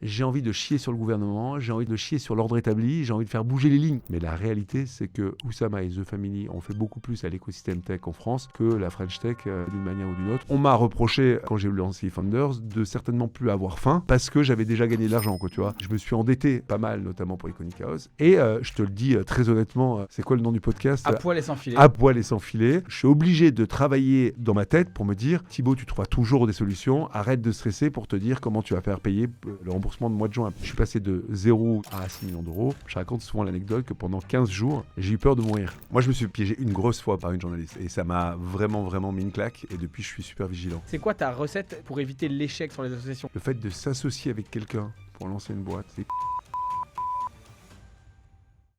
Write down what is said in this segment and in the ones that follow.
j'ai envie de chier sur le gouvernement, j'ai envie de chier sur l'ordre établi, j'ai envie de faire bouger les lignes. Mais la réalité, c'est que Oussama et The Family ont fait beaucoup plus à l'écosystème tech en France que la French Tech d'une manière ou d'une autre. On m'a reproché, quand j'ai lancé Founders, de certainement plus avoir faim parce que j'avais déjà gagné de l'argent, quoi, tu vois. Je me suis endetté pas mal, notamment pour Iconic House. Et je te le dis très honnêtement, c'est quoi le nom du podcast ? À poil et sans filet. À poil et sans filet. Je suis obligé de travailler dans ma tête pour me dire, Thibaut, tu trouveras toujours des solutions, arrête de stresser pour te dire comment tu vas faire payer le remboursement de mois de juin. Je suis passé de 0 à 6 millions d'euros. Je raconte souvent l'anecdote que pendant 15 jours, j'ai eu peur de mourir. Moi, je me suis piégé une grosse fois par une journaliste et ça m'a vraiment mis une claque et depuis, je suis super vigilant. C'est quoi ta recette pour éviter l'échec sur les associations ? Le fait de s'associer avec quelqu'un pour lancer une boîte, c'est...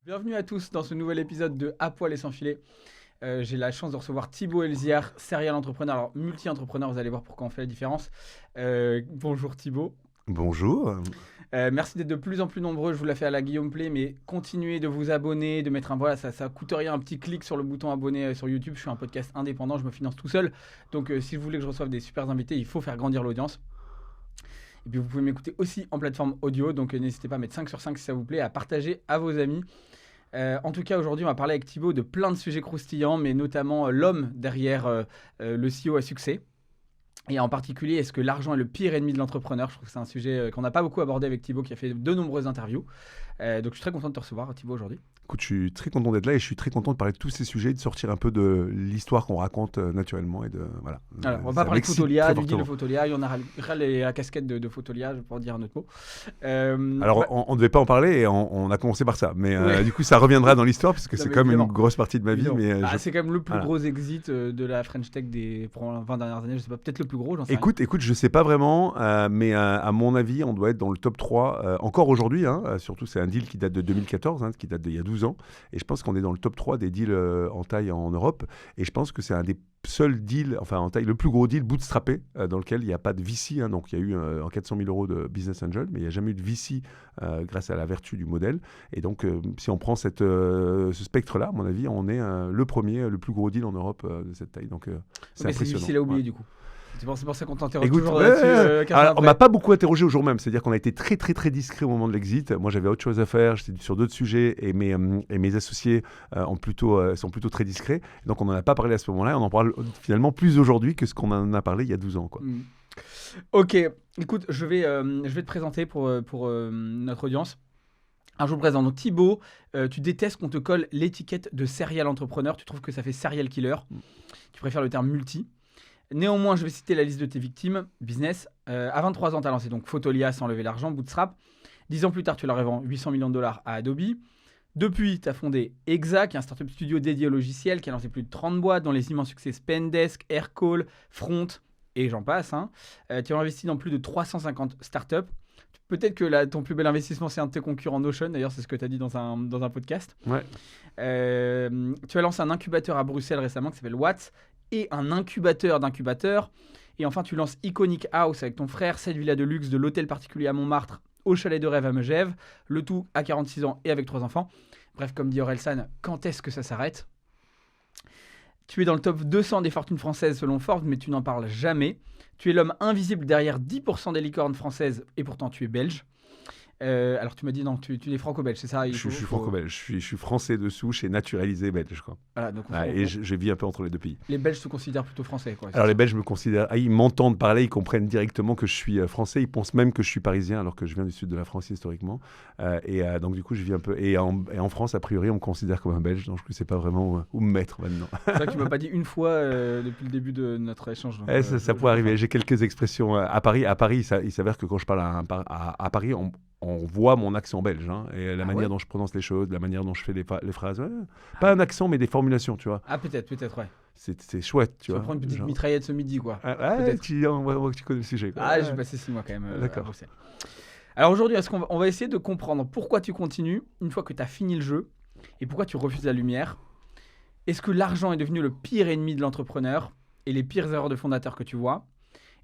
Bienvenue à tous dans ce nouvel épisode de À poil et sans filet. J'ai la chance de recevoir Thibaut Elziar, serial entrepreneur, alors multi-entrepreneur, vous allez voir pourquoi on fait la différence. Bonjour Thibaut. Bonjour. Merci d'être de plus en plus nombreux, je vous l'ai fait à la Guillaume Play, mais continuez de vous abonner, de mettre un voilà, ça coûte rien, un petit clic sur le bouton abonner sur YouTube. Je suis un podcast indépendant, je me finance tout seul, donc si vous voulez que je reçoive des super invités, il faut faire grandir l'audience. Et puis vous pouvez m'écouter aussi en plateforme audio, donc n'hésitez pas à mettre 5 sur 5 si ça vous plaît, à partager à vos amis. En tout cas, aujourd'hui, on va parler avec Thibaut de plein de sujets croustillants, mais notamment l'homme derrière le CEO à succès. Et en particulier, est-ce que l'argent est le pire ennemi de l'entrepreneur ? Je trouve que c'est un sujet qu'on n'a pas beaucoup abordé avec Thibaut, qui a fait de nombreuses interviews. Donc, je suis très content de te recevoir, Thibaut, aujourd'hui. Écoute, je suis très content d'être là et je suis très content de parler de tous ces sujets, de sortir un peu de l'histoire qu'on raconte naturellement et de voilà. Alors, on va pas parler de Fotolia, du deal de Fotolia. Il y en a la casquette de Fotolia, pour dire un autre mot. Alors, on ne devait pas en parler et on a commencé par ça, mais du coup, ça reviendra dans l'histoire parce que c'est quand même une grosse partie de ma vie. Mais c'est quand même le plus gros exit de la French Tech pour les 20 dernières années. Je sais pas, peut-être le plus gros. J'en sais rien. Écoute, je sais pas vraiment, mais à mon avis, on doit être dans le top 3 encore aujourd'hui. Surtout, c'est un deal qui date de 2014, qui date d'il y a 12 ans. Et je pense qu'on est dans le top 3 des deals en taille en Europe. Et je pense que c'est un des seuls deals, enfin en taille, le plus gros deal bootstrappé dans lequel il n'y a pas de VC. Donc il y a eu en 400 000 euros de business angel, mais il n'y a jamais eu de VC grâce à la vertu du modèle. Et donc, si on prend ce spectre-là, à mon avis, on est le premier, le plus gros deal en Europe de cette taille. Donc c'est impressionnant. C'est difficile à oublier du coup. C'est pour ça qu'on t'interroge toujours là-dessus. On m'a pas beaucoup interrogé au jour même, c'est-à-dire qu'on a été très discret au moment de l'exit. Moi, j'avais autre chose à faire, j'étais sur d'autres sujets et mes associés sont plutôt très discrets. Donc, on n'en a pas parlé à ce moment-là. On en parle finalement plus aujourd'hui que ce qu'on en a parlé il y a 12 ans, quoi. Ok, écoute, je vais te présenter pour notre audience. Alors, je vous présente. Donc, Thibaut, tu détestes qu'on te colle l'étiquette de serial entrepreneur. Tu trouves que ça fait serial killer. Tu préfères le terme multi. Néanmoins, je vais citer la liste de tes victimes. Business. À 23 ans, tu as lancé donc Fotolia sans lever l'argent, Bootstrap. 10 ans plus tard, tu la revends 800 millions de dollars à Adobe. Depuis, tu as fondé Exa, qui est un startup studio dédié au logiciel, qui a lancé plus de 30 boîtes, dont les immenses succès Spendesk, Aircall, Front, et j'en passe. Tu as investi dans plus de 350 startups. Peut-être que ton plus bel investissement, c'est un de tes concurrents Notion. D'ailleurs, c'est ce que tu as dit dans un podcast. Ouais. Tu as lancé un incubateur à Bruxelles récemment qui s'appelle Watts et un incubateur d'incubateurs. Et enfin, tu lances Iconic House avec ton frère, 7 villas de luxe de l'hôtel particulier à Montmartre au chalet de rêve à Megève. Le tout à 46 ans et avec 3 enfants. Bref, comme dit Orelsan, quand est-ce que ça s'arrête ? Tu es dans le top 200 des fortunes françaises selon Forbes, mais tu n'en parles jamais. Tu es l'homme invisible derrière 10% des licornes françaises et pourtant tu es belge. Alors tu m'as dit non, tu es franco-belge, c'est ça ? Je suis franco-belge, je suis français de souche et naturalisé belge, quoi. Voilà, donc et je vis un peu entre les deux pays. Les Belges se considèrent plutôt français, quoi. Alors les Belges me considèrent, ils m'entendent parler, ils comprennent directement que je suis français, ils pensent même que je suis parisien alors que je viens du sud de la France historiquement. Donc du coup je vis un peu, et en France a priori on me considère comme un Belge, donc je ne sais pas vraiment où me mettre maintenant. C'est vrai que tu m'as pas dit une fois depuis le début de notre échange. Donc, ça pourrait arriver, j'ai quelques expressions à Paris. À Paris, il s'avère que quand je parle à Paris, on voit mon accent belge, et la manière dont je prononce les choses, la manière dont je fais les phrases. Pas un accent, mais des formulations, tu vois. Ah, peut-être, ouais. C'est chouette, tu vois. Tu vas prendre une petite mitraillette ce midi, quoi. Tu connais le sujet, quoi. J'ai passé 6 mois quand même D'accord. à Bruxelles. Alors aujourd'hui, on va essayer de comprendre pourquoi tu continues une fois que tu as fini le jeu et pourquoi tu refuses la lumière. Est-ce que l'argent est devenu le pire ennemi de l'entrepreneur et les pires erreurs de fondateur que tu vois ?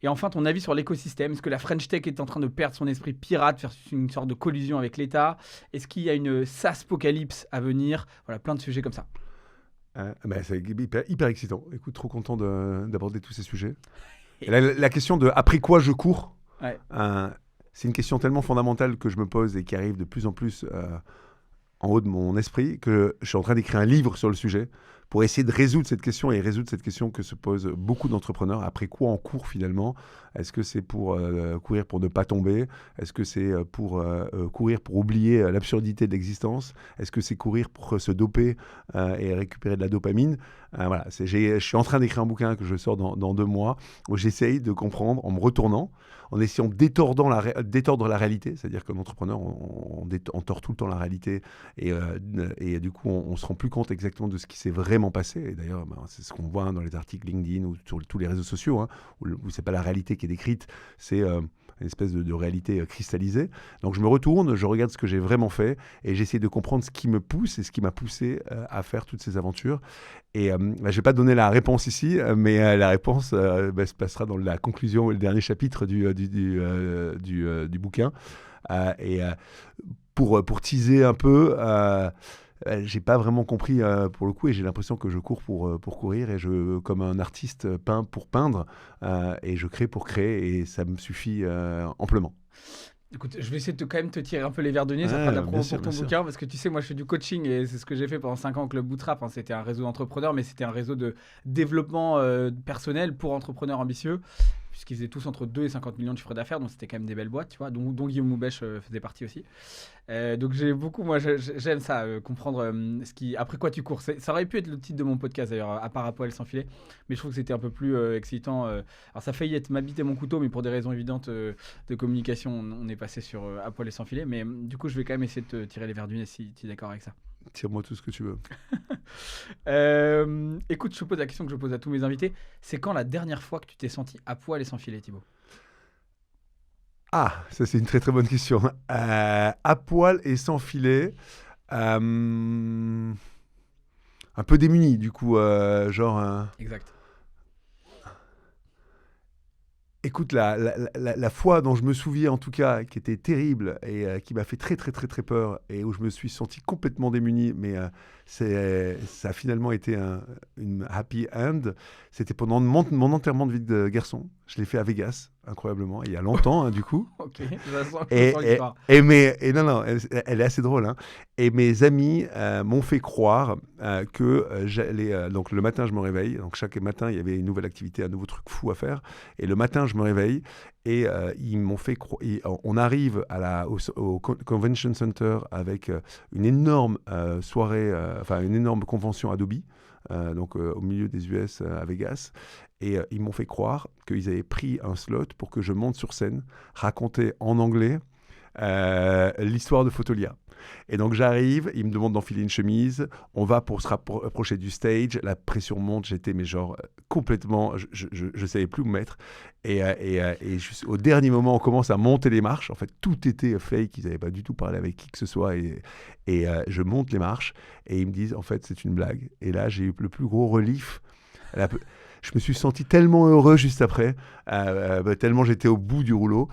Et enfin, ton avis sur l'écosystème. Est-ce que la French Tech est en train de perdre son esprit pirate, faire une sorte de collusion avec l'État ? Est-ce qu'il y a une SaaS-apocalypse à venir ? Voilà, plein de sujets comme ça. C'est hyper excitant. Écoute, trop content d'aborder tous ces sujets. Et la question de après quoi je cours, c'est une question tellement fondamentale que je me pose et qui arrive de plus en plus en haut de mon esprit que je suis en train d'écrire un livre sur le sujet pour essayer de résoudre cette question et résoudre cette question que se posent beaucoup d'entrepreneurs. Après quoi on court finalement? Est-ce que c'est pour courir pour ne pas tomber? Est-ce que c'est pour courir pour oublier l'absurdité de l'existence? Est-ce que c'est courir pour se doper et récupérer de la dopamine? Voilà, je suis en train d'écrire un bouquin que je sors dans 2 mois où j'essaye de comprendre en me retournant, en essayant d'étordre la réalité, c'est-à-dire qu'un entrepreneur, on tord tout le temps la réalité et du coup, on se rend plus compte exactement de ce qui s'est vraiment passé. Et d'ailleurs, c'est ce qu'on voit dans les articles LinkedIn ou sur tous les réseaux sociaux, hein, où c'est pas la réalité qui est décrite, c'est une espèce de réalité cristallisée. Donc je me retourne, je regarde ce que j'ai vraiment fait et j'essaie de comprendre ce qui me pousse et ce qui m'a poussé à faire toutes ces aventures. Et je ne vais pas donner la réponse ici, mais la réponse se passera dans la conclusion, le dernier chapitre du bouquin. Pour teaser un peu, j'ai pas vraiment compris pour le coup et j'ai l'impression que je cours pour courir et comme un artiste peint pour peindre et je crée pour créer et ça me suffit amplement. Écoute, je vais essayer de quand même te tirer un peu les verres de nez, ça fera de la promo pour ton bouquin, parce que tu sais, moi je fais du coaching et c'est ce que j'ai fait pendant 5 ans au Club Bootstrap. Hein. C'était un réseau d'entrepreneurs, mais c'était un réseau de développement personnel pour entrepreneurs ambitieux, puisqu'ils faisaient tous entre 2 et 50 millions de chiffre d'affaires, donc c'était quand même des belles boîtes, tu vois, dont Guillaume Moubèche faisait partie aussi. Donc j'ai beaucoup, moi j'aime ça, comprendre après quoi tu cours. Ça aurait pu être le titre de mon podcast d'ailleurs, à part à poil sans filet, mais je trouve que c'était un peu plus excitant. Alors ça a failli être ma bite et mon couteau, mais pour des raisons évidentes de communication, on est passé sur à poil et sans filet. Mais du coup, je vais quand même essayer de te tirer les verres du nez si tu es d'accord avec ça. Tire-moi tout ce que tu veux. Écoute, je te pose la question que je pose à tous mes invités. C'est quand la dernière fois que tu t'es senti à poil et sans filet, Thibaut? Ah, ça c'est une très très bonne question. À poil et sans filet, un peu démuni du coup, genre... Exact. Écoute, la fois dont je me souviens en tout cas, qui était terrible et qui m'a fait très très très très peur et où je me suis senti complètement démuni, mais ça a finalement été une happy end, c'était pendant mon enterrement de vie de garçon. Je l'ai fait à Vegas, incroyablement, il y a longtemps du coup. Ok, je sens l'histoire. Et non, elle est assez drôle. Hein. Et mes amis m'ont fait croire que j'allais... donc le matin, je me réveille. Donc chaque matin, il y avait une nouvelle activité, un nouveau truc fou à faire. Et le matin, je me réveille et ils m'ont fait croire... On arrive au Convention Center avec une énorme soirée, une énorme convention Adobe. Donc au milieu des US à Vegas. Et ils m'ont fait croire qu'ils avaient pris un slot pour que je monte sur scène, raconter en anglais l'histoire de Fotolia. Et donc j'arrive, ils me demandent d'enfiler une chemise, on va pour se rapprocher du stage, la pression monte, j'étais mais genre complètement, je savais plus où me mettre. Et juste au dernier moment, on commence à monter les marches. En fait, tout était fake, ils n'avaient pas du tout parlé avec qui que ce soit. Et je monte les marches et ils me disent, en fait, c'est une blague. Et là, j'ai eu le plus gros relief. Je me suis senti tellement heureux juste après, tellement j'étais au bout du rouleau.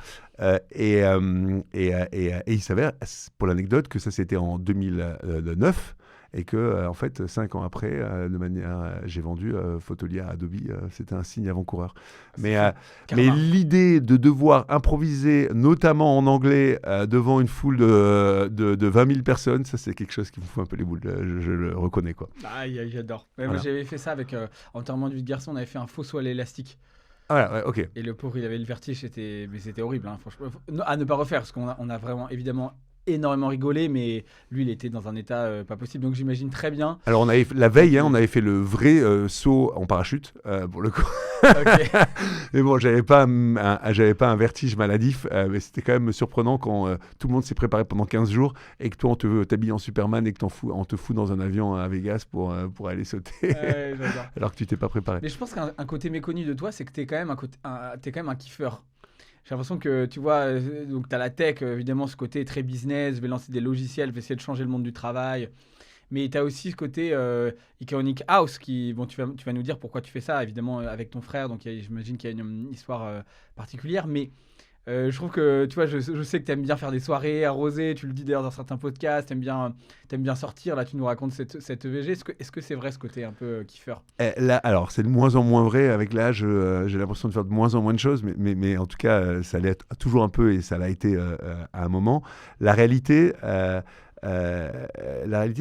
Et il s'avère, pour l'anecdote, que ça c'était en 2009 et que en fait 5 ans après, j'ai vendu Fotolia à Adobe. C'était un signe avant-coureur. Mais l'idée de devoir improviser, notamment en anglais, devant une foule de 20 000 personnes, ça c'est quelque chose qui me fout un peu les boules. Je le reconnais quoi. J'adore. Voilà. Moi j'avais fait ça avec enterrement de vie de garçon. On avait fait un faux saut à l'élastique. Ah ouais, ok. Et le pauvre, il avait le vertige, mais c'était horrible, hein, franchement. À ne pas refaire, parce qu'on a vraiment, évidemment, énormément rigolé, mais lui, il était dans un état pas possible. Donc j'imagine très bien. Alors la veille, on avait fait le vrai saut en parachute, pour le coup. Okay. Mais bon, j'avais pas un vertige maladif, mais c'était quand même surprenant quand tout le monde s'est préparé pendant 15 jours et que toi, on t'habille en Superman et que on te fout dans un avion à Vegas pour aller sauter, alors que tu t'es pas préparé. Mais je pense qu'un côté méconnu de toi, c'est que t'es quand même un kiffeur. J'ai l'impression que, tu vois, donc tu as la tech, évidemment, ce côté très business, je vais lancer des logiciels, je vais essayer de changer le monde du travail. Mais tu as aussi ce côté Iconic House qui, bon, tu vas nous dire pourquoi tu fais ça, évidemment, avec ton frère. Donc j'imagine qu'il y a une histoire particulière. Mais Je trouve que, tu vois, je sais que tu aimes bien faire des soirées arrosées, tu le dis d'ailleurs dans certains podcasts, t'aimes bien sortir, là tu nous racontes cette EVG. Est-ce que c'est vrai ce côté un peu kiffeur? Là, alors, c'est de moins en moins vrai avec l'âge. J'ai l'impression de faire de moins en moins de choses, mais en tout cas, ça l'est toujours un peu et ça l'a été à un moment. La réalité,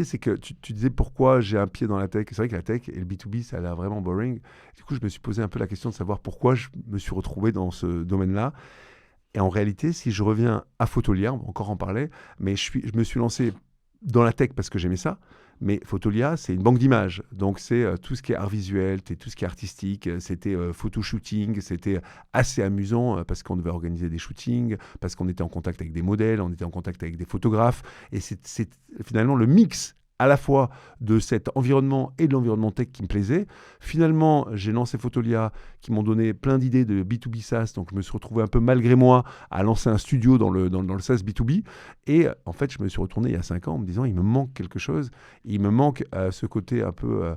c'est que tu disais pourquoi j'ai un pied dans la tech. C'est vrai que la tech et le B2B, ça a l'air vraiment boring. Du coup, je me suis posé un peu la question de savoir pourquoi je me suis retrouvé dans ce domaine-là. Et en réalité, si je reviens à Photolia, on va encore en parler, mais je me suis lancé dans la tech parce que j'aimais ça. Mais Photolia, c'est une banque d'images. Donc, c'est tout ce qui est art visuel, tout ce qui est artistique. C'était photo shooting. C'était assez amusant parce qu'on devait organiser des shootings, parce qu'on était en contact avec des modèles, on était en contact avec des photographes. Et c'est finalement le mix à la fois de cet environnement et de l'environnement tech qui me plaisait. Finalement, j'ai lancé Photolia, qui m'ont donné plein d'idées de B2B SaaS, donc je me suis retrouvé un peu malgré moi à lancer un studio dans le SaaS B2B. Et en fait, je me suis retourné il y a 5 ans en me disant, il me manque quelque chose. Il me manque ce côté un peu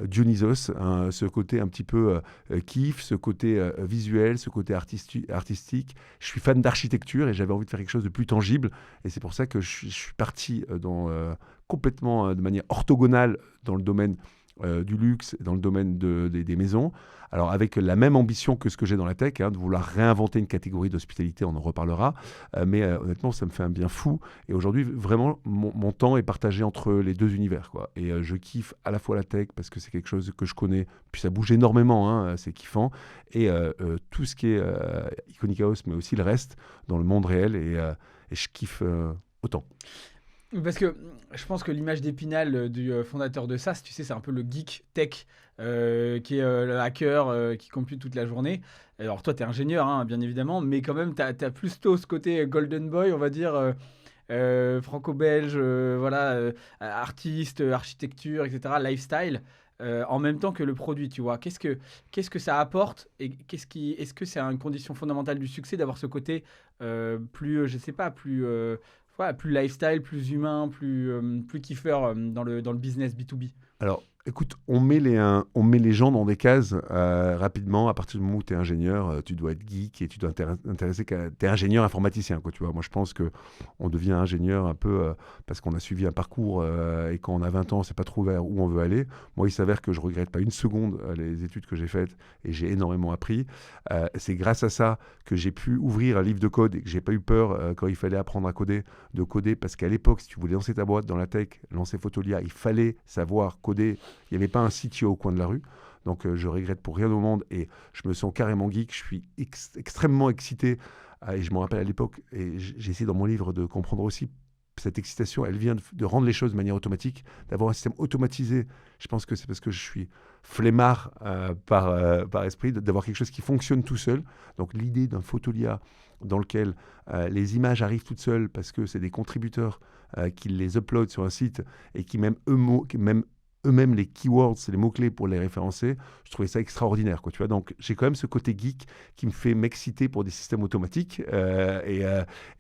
Dionysos, hein, ce côté un petit peu kiff, ce côté visuel, ce côté artistique. Je suis fan d'architecture et j'avais envie de faire quelque chose de plus tangible. Et c'est pour ça que je suis parti complètement de manière orthogonale dans le domaine du luxe, dans le domaine des maisons. Alors avec la même ambition que ce que j'ai dans la tech, hein, de vouloir réinventer une catégorie d'hospitalité, on en reparlera. Mais honnêtement, ça me fait un bien fou. Et aujourd'hui, vraiment, mon temps est partagé entre les deux univers, quoi. Et je kiffe à la fois la tech parce que c'est quelque chose que je connais, puis ça bouge énormément, hein, c'est kiffant. Et tout ce qui est Iconic House, mais aussi le reste dans le monde réel. Et je kiffe autant. Parce que je pense que l'image d'Épinal du fondateur de SaaS, tu sais, c'est un peu le geek tech qui est le hacker qui compute toute la journée. Alors toi, tu es ingénieur, hein, bien évidemment, mais quand même, tu as plutôt ce côté golden boy, on va dire, franco-belge, voilà, artiste, architecture, etc., lifestyle. En même temps que le produit, tu vois. Qu'est-ce que ça apporte et est-ce que c'est une condition fondamentale du succès d'avoir ce côté plus, je sais pas, ouais, plus lifestyle, plus humain, plus kiffeur dans le business B2B. Alors, écoute, on met les gens dans des cases rapidement. À partir du moment où tu es ingénieur, tu dois être geek et tu dois t'intéresser tu es ingénieur informaticien, quoi, tu vois. Moi, je pense qu'on devient ingénieur un peu parce qu'on a suivi un parcours et quand on a 20 ans, on ne sait pas trop vers où on veut aller. Moi, il s'avère que je ne regrette pas une seconde les études que j'ai faites et j'ai énormément appris. C'est grâce à ça que j'ai pu ouvrir un livre de code et que j'ai pas eu peur quand il fallait apprendre à coder, de coder, parce qu'à l'époque, si tu voulais lancer ta boîte dans la tech, lancer Photolia, il fallait savoir coder. Il n'y avait pas un CTO au coin de la rue. Donc, je regrette pour rien au monde et je me sens carrément geek. Je suis extrêmement excité. Et je me rappelle à l'époque, et j'ai essayé dans mon livre de comprendre aussi cette excitation. Elle vient de rendre les choses de manière automatique, d'avoir un système automatisé. Je pense que c'est parce que je suis flemmard par esprit, d'avoir quelque chose qui fonctionne tout seul. Donc, l'idée d'un Photolia dans lequel les images arrivent toutes seules parce que c'est des contributeurs qui les uploadent sur un site et qui même eux-mêmes les keywords, c'est les mots-clés pour les référencer. Je trouvais ça extraordinaire, quoi, tu vois. Donc, j'ai quand même ce côté geek qui me fait m'exciter pour des systèmes automatiques.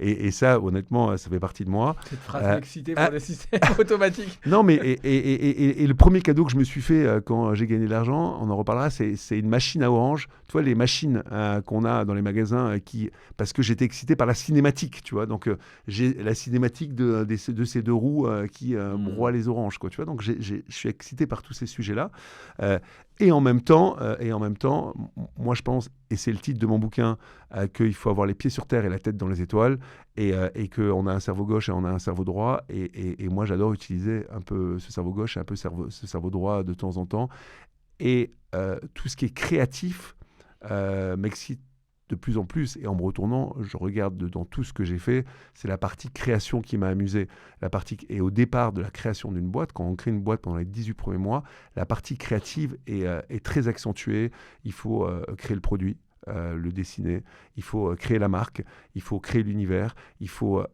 Et ça, honnêtement, ça fait partie de moi. Cette phrase m'exciter pour des systèmes automatiques. Non, mais et le premier cadeau que je me suis fait quand j'ai gagné de l'argent, on en reparlera, c'est une machine à Orange. Tu vois, les machines qu'on a dans les magasins, parce que j'étais excité par la cinématique, tu vois. Donc, j'ai la cinématique de ces deux roues qui broient les oranges, quoi, tu vois. Donc, je suis excité par tous ces sujets-là. Et en même temps, moi je pense, et c'est le titre de mon bouquin, qu'il faut avoir les pieds sur terre et la tête dans les étoiles, et qu'on a un cerveau gauche et on a un cerveau droit. Et moi j'adore utiliser un peu ce cerveau gauche et un peu ce cerveau droit de temps en temps. Et tout ce qui est créatif m'excite de plus en plus, et en me retournant, je regarde dans tout ce que j'ai fait, c'est la partie création qui m'a amusé. Et au départ de la création d'une boîte, quand on crée une boîte pendant les 18 premiers mois, la partie créative est très accentuée. Il faut créer le produit, le dessiner, il faut créer la marque, il faut créer l'univers, il faut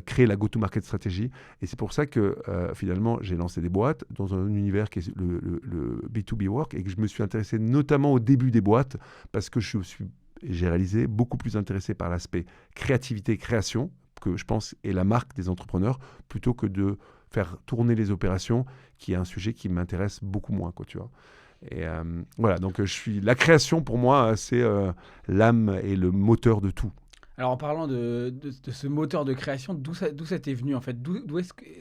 créer la go-to-market stratégie. Et c'est pour ça que finalement, j'ai lancé des boîtes dans un univers qui est le B2B work, et que je me suis intéressé notamment au début des boîtes parce que j'ai réalisé beaucoup plus intéressé par l'aspect créativité, création, que je pense est la marque des entrepreneurs, plutôt que de faire tourner les opérations, qui est un sujet qui m'intéresse beaucoup moins, quoi, tu vois. Et voilà, donc la création pour moi, c'est l'âme et le moteur de tout. Alors en parlant de ce moteur de création, d'où ça t'est venu en fait?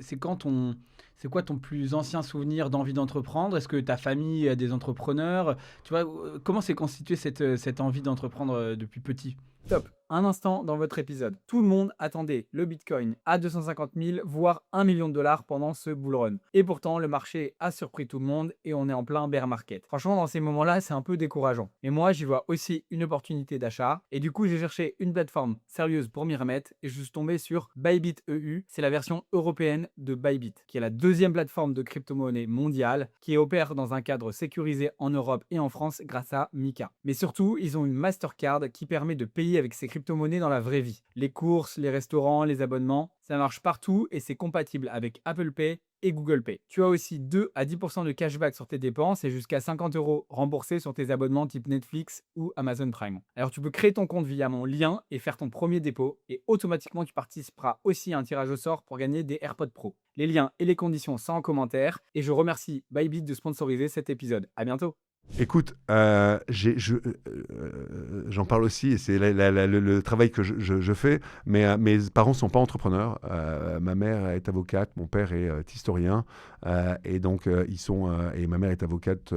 C'est quoi ton plus ancien souvenir d'envie d'entreprendre? Est-ce que ta famille a des entrepreneurs? Tu vois, comment s'est constituée cette envie d'entreprendre depuis petit? Top. Un instant dans votre épisode. Tout le monde attendait le Bitcoin à 250 000, voire 1 million de dollars pendant ce bull run. Et pourtant, le marché a surpris tout le monde et on est en plein bear market. Franchement, dans ces moments-là, c'est un peu décourageant. Et moi, j'y vois aussi une opportunité d'achat. Et du coup, j'ai cherché une plateforme sérieuse pour m'y remettre et je suis tombé sur Bybit EU. C'est la version européenne de Bybit, qui est la deuxième plateforme de crypto-monnaie mondiale qui opère dans un cadre sécurisé en Europe et en France grâce à Mika. Mais surtout, ils ont une Mastercard qui permet de payer avec ces crypto-monnaies dans la vraie vie. Les courses, les restaurants, les abonnements, ça marche partout et c'est compatible avec Apple Pay et Google Pay. Tu as aussi 2 à 10% de cashback sur tes dépenses et jusqu'à 50 € remboursés sur tes abonnements type Netflix ou Amazon Prime. Alors tu peux créer ton compte via mon lien et faire ton premier dépôt et automatiquement tu participeras aussi à un tirage au sort pour gagner des AirPods Pro. Les liens et les conditions sont en commentaire et je remercie Bybit de sponsoriser cet épisode. À bientôt. Écoute, j'en parle aussi, et c'est le travail que je fais, mais mes parents ne sont pas entrepreneurs. Ma mère est avocate, mon père est historien, et donc et ma mère est avocate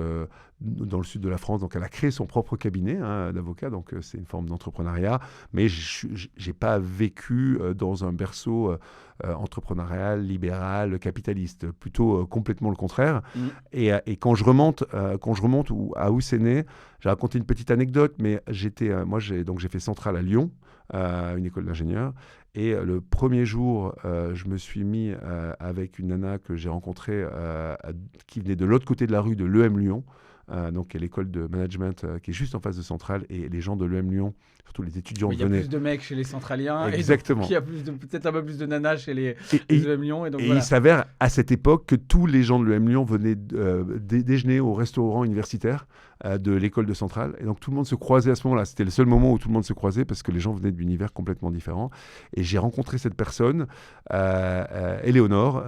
dans le sud de la France, donc elle a créé son propre cabinet d'avocat, donc c'est une forme d'entrepreneuriat, mais je n'ai pas vécu dans un berceau entrepreneurial, libéral, capitaliste, plutôt complètement le contraire. Et quand je remonte à où c'est né, j'ai raconté une petite anecdote, mais j'ai fait Centrale à Lyon, une école d'ingénieur, et le premier jour, je me suis mis avec une nana que j'ai rencontrée qui venait de l'autre côté de la rue de l'EM Lyon, donc qui est l'école de management qui est juste en face de Centrale, et les gens de l'EM Lyon, surtout les étudiants, il y a plus de mecs chez les centraliens. Exactement. Et il y a peut-être un peu plus de nanas chez les EM Lyon. Et il s'avère à cette époque que tous les gens de l'EM Lyon venaient déjeuner au restaurant universitaire de l'école de Centrale. Et donc tout le monde se croisait à ce moment-là. C'était le seul moment où tout le monde se croisait parce que les gens venaient d'univers complètement différents. Et j'ai rencontré cette personne, Éléonore,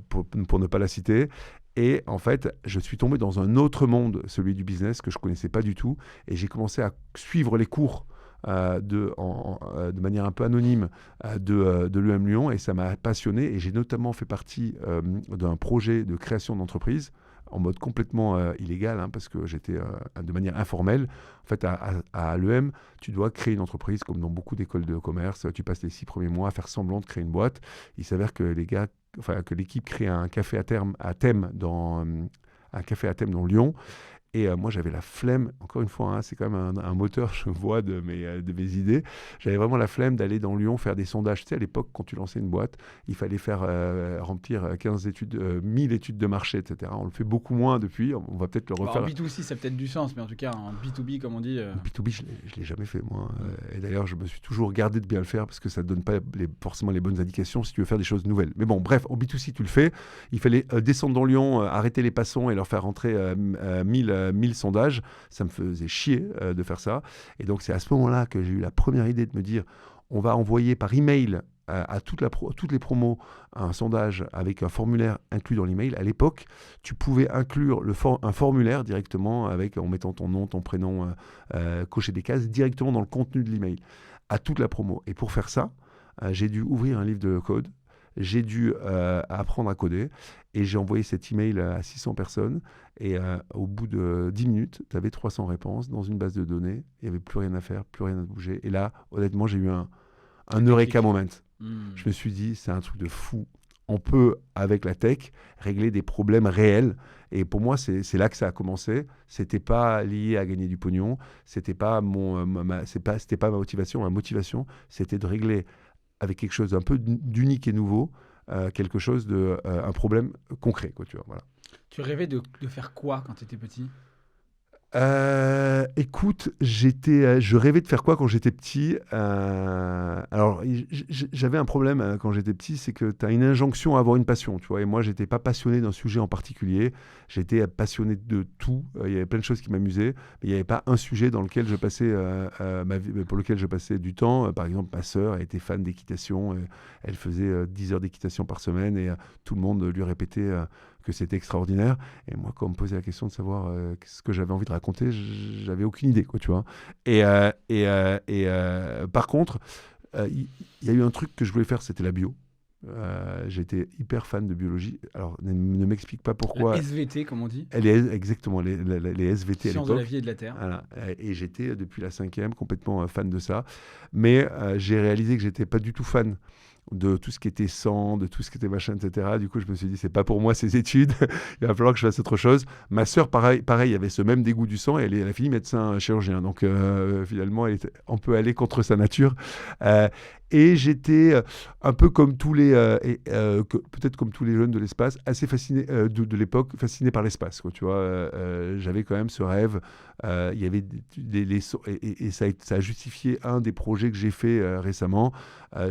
pour ne pas la citer. Et en fait, je suis tombé dans un autre monde, celui du business, que je ne connaissais pas du tout. Et j'ai commencé à suivre les cours de manière un peu anonyme de l'EM Lyon. Et ça m'a passionné. Et j'ai notamment fait partie d'un projet de création d'entreprise en mode complètement illégal, parce que j'étais de manière informelle. En fait, à l'EM, tu dois créer une entreprise, comme dans beaucoup d'écoles de commerce. Tu passes les 6 premiers mois à faire semblant de créer une boîte. Il s'avère que que l'équipe crée un café à thème dans Lyon. Et moi, j'avais la flemme, encore une fois, c'est quand même un moteur, je vois, de mes idées. J'avais vraiment la flemme d'aller dans Lyon faire des sondages. Tu sais, à l'époque, quand tu lançais une boîte, il fallait faire remplir 1000 études de marché, etc. On le fait beaucoup moins depuis. On va peut-être le refaire. En B2C, ça a peut-être du sens, mais en tout cas, en B2B, comme on dit. B2B, je ne l'ai jamais fait, moi. Et d'ailleurs, je me suis toujours gardé de bien le faire parce que ça ne donne pas forcément les bonnes indications si tu veux faire des choses nouvelles. Mais bon, bref, en B2C, tu le fais. Il fallait descendre dans Lyon, arrêter les passants et leur faire rentrer 1000 sondages. Ça me faisait chier de faire ça. Et donc, c'est à ce moment-là que j'ai eu la première idée de me dire, on va envoyer par email à toutes les promos un sondage avec un formulaire inclus dans l'email. À l'époque, tu pouvais inclure un formulaire directement en mettant ton nom, ton prénom, cocher des cases directement dans le contenu de l'email à toute la promo. Et pour faire ça, j'ai dû ouvrir un livre de code. J'ai dû apprendre à coder et j'ai envoyé cet email à 600 personnes et au bout de 10 minutes, tu avais 300 réponses dans une base de données. Il n'y avait plus rien à faire, plus rien à bouger. Et là, honnêtement, j'ai eu un eureka moment. Je me suis dit, c'est un truc de fou. On peut, avec la tech, régler des problèmes réels. Et pour moi, c'est là que ça a commencé. C'était pas lié à gagner du pognon. C'était pas c'était pas ma motivation. Ma motivation, c'était de régler avec quelque chose d'un peu d'unique et nouveau, quelque chose un problème concret, quoi, tu vois, voilà. Tu rêvais de faire quoi quand tu étais petit ? Écoute, je rêvais de faire quoi quand j'étais petit ? Alors, j'avais un problème quand j'étais petit, c'est que tu as une injonction à avoir une passion, tu vois. Et moi, j'étais pas passionné d'un sujet en particulier. J'étais passionné de tout. Il y avait plein de choses qui m'amusaient, mais il n'y avait pas un sujet dans lequel je passais ma vie, pour lequel je passais du temps. Par exemple, ma sœur elle était fan d'équitation. Elle faisait 10 heures d'équitation par semaine et tout le monde lui répétait que c'était extraordinaire. Et moi, quand on me posait la question de savoir ce que j'avais envie de raconter, j'avais aucune idée, quoi, tu vois. Par contre, il y a eu un truc que je voulais faire, c'était la bio. J'étais hyper fan de biologie. Alors, ne m'explique pas La pourquoi. SVT, comme on dit. Exactement, les SVT à Sciences de la l'époque. vie et de la terre. Voilà. Et j'étais, depuis la 5e, complètement fan de ça. Mais j'ai réalisé que j'étais pas du tout fan de tout ce qui était sang, de tout ce qui était machin, etc. Du coup, je me suis dit, c'est pas pour moi ces études. Il va falloir que je fasse autre chose. Ma sœur, pareil, avait ce même dégoût du sang et elle a fini médecin chirurgien. Donc, finalement, on peut aller contre sa nature. Et j'étais un peu comme tous les, peut-être comme tous les jeunes de l'espace, assez fasciné de l'époque, fasciné par l'espace. Quoi, tu vois, j'avais quand même ce rêve. Il y avait et ça a justifié un des projets que j'ai fait récemment.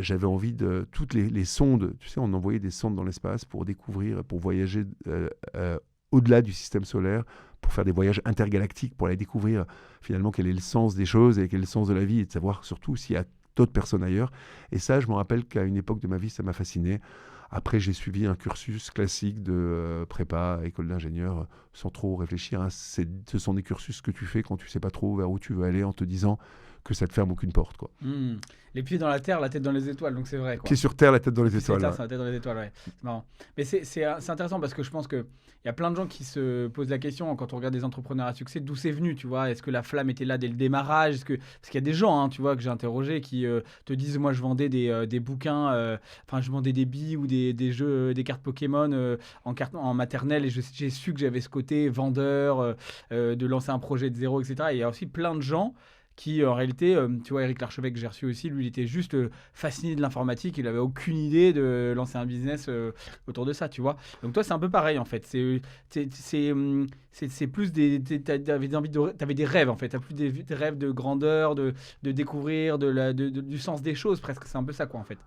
J'avais envie de toutes les sondes. Tu sais, on envoyait des sondes dans l'espace pour découvrir, pour voyager au-delà du système solaire, pour faire des voyages intergalactiques, pour aller découvrir finalement quel est le sens des choses et quel est le sens de la vie, et de savoir surtout s'il y a d'autres personnes ailleurs. Et ça, je me rappelle qu'à une époque de ma vie, ça m'a fasciné. Après, j'ai suivi un cursus classique de prépa, école d'ingénieur, sans trop réfléchir. Hein. Ce sont des cursus que tu fais quand tu sais pas trop vers où tu veux aller, en te disant que ça te ferme aucune porte, quoi. Les pieds dans la terre, la tête dans les étoiles, donc c'est vrai, quoi. Pieds sur terre, la tête dans les Pieds sur étoiles. terre, Ouais. c'est la tête dans les étoiles, ouais. C'est marrant. Mais c'est intéressant parce que je pense qu'il y a plein de gens qui se posent la question quand on regarde des entrepreneurs à succès, d'où c'est venu, tu vois. Est-ce que la flamme était là dès le démarrage? Parce qu'il y a des gens, hein, tu vois, que j'ai interrogés qui te disent, moi, je vendais des bouquins, enfin, je vendais des billes ou des jeux, des cartes Pokémon en maternelle et j'ai su que j'avais ce côté vendeur, de lancer un projet de zéro, etc. Et il y a aussi plein de gens qui en réalité, tu vois, Eric Larchevêque que j'ai reçu aussi, lui il était juste fasciné de l'informatique, il n'avait aucune idée de lancer un business autour de ça, tu vois. Donc toi c'est un peu pareil en fait, c'est plus t'avais des rêves en fait, t'as plus des rêves de grandeur, de découvrir, du sens des choses presque, c'est un peu ça quoi en fait.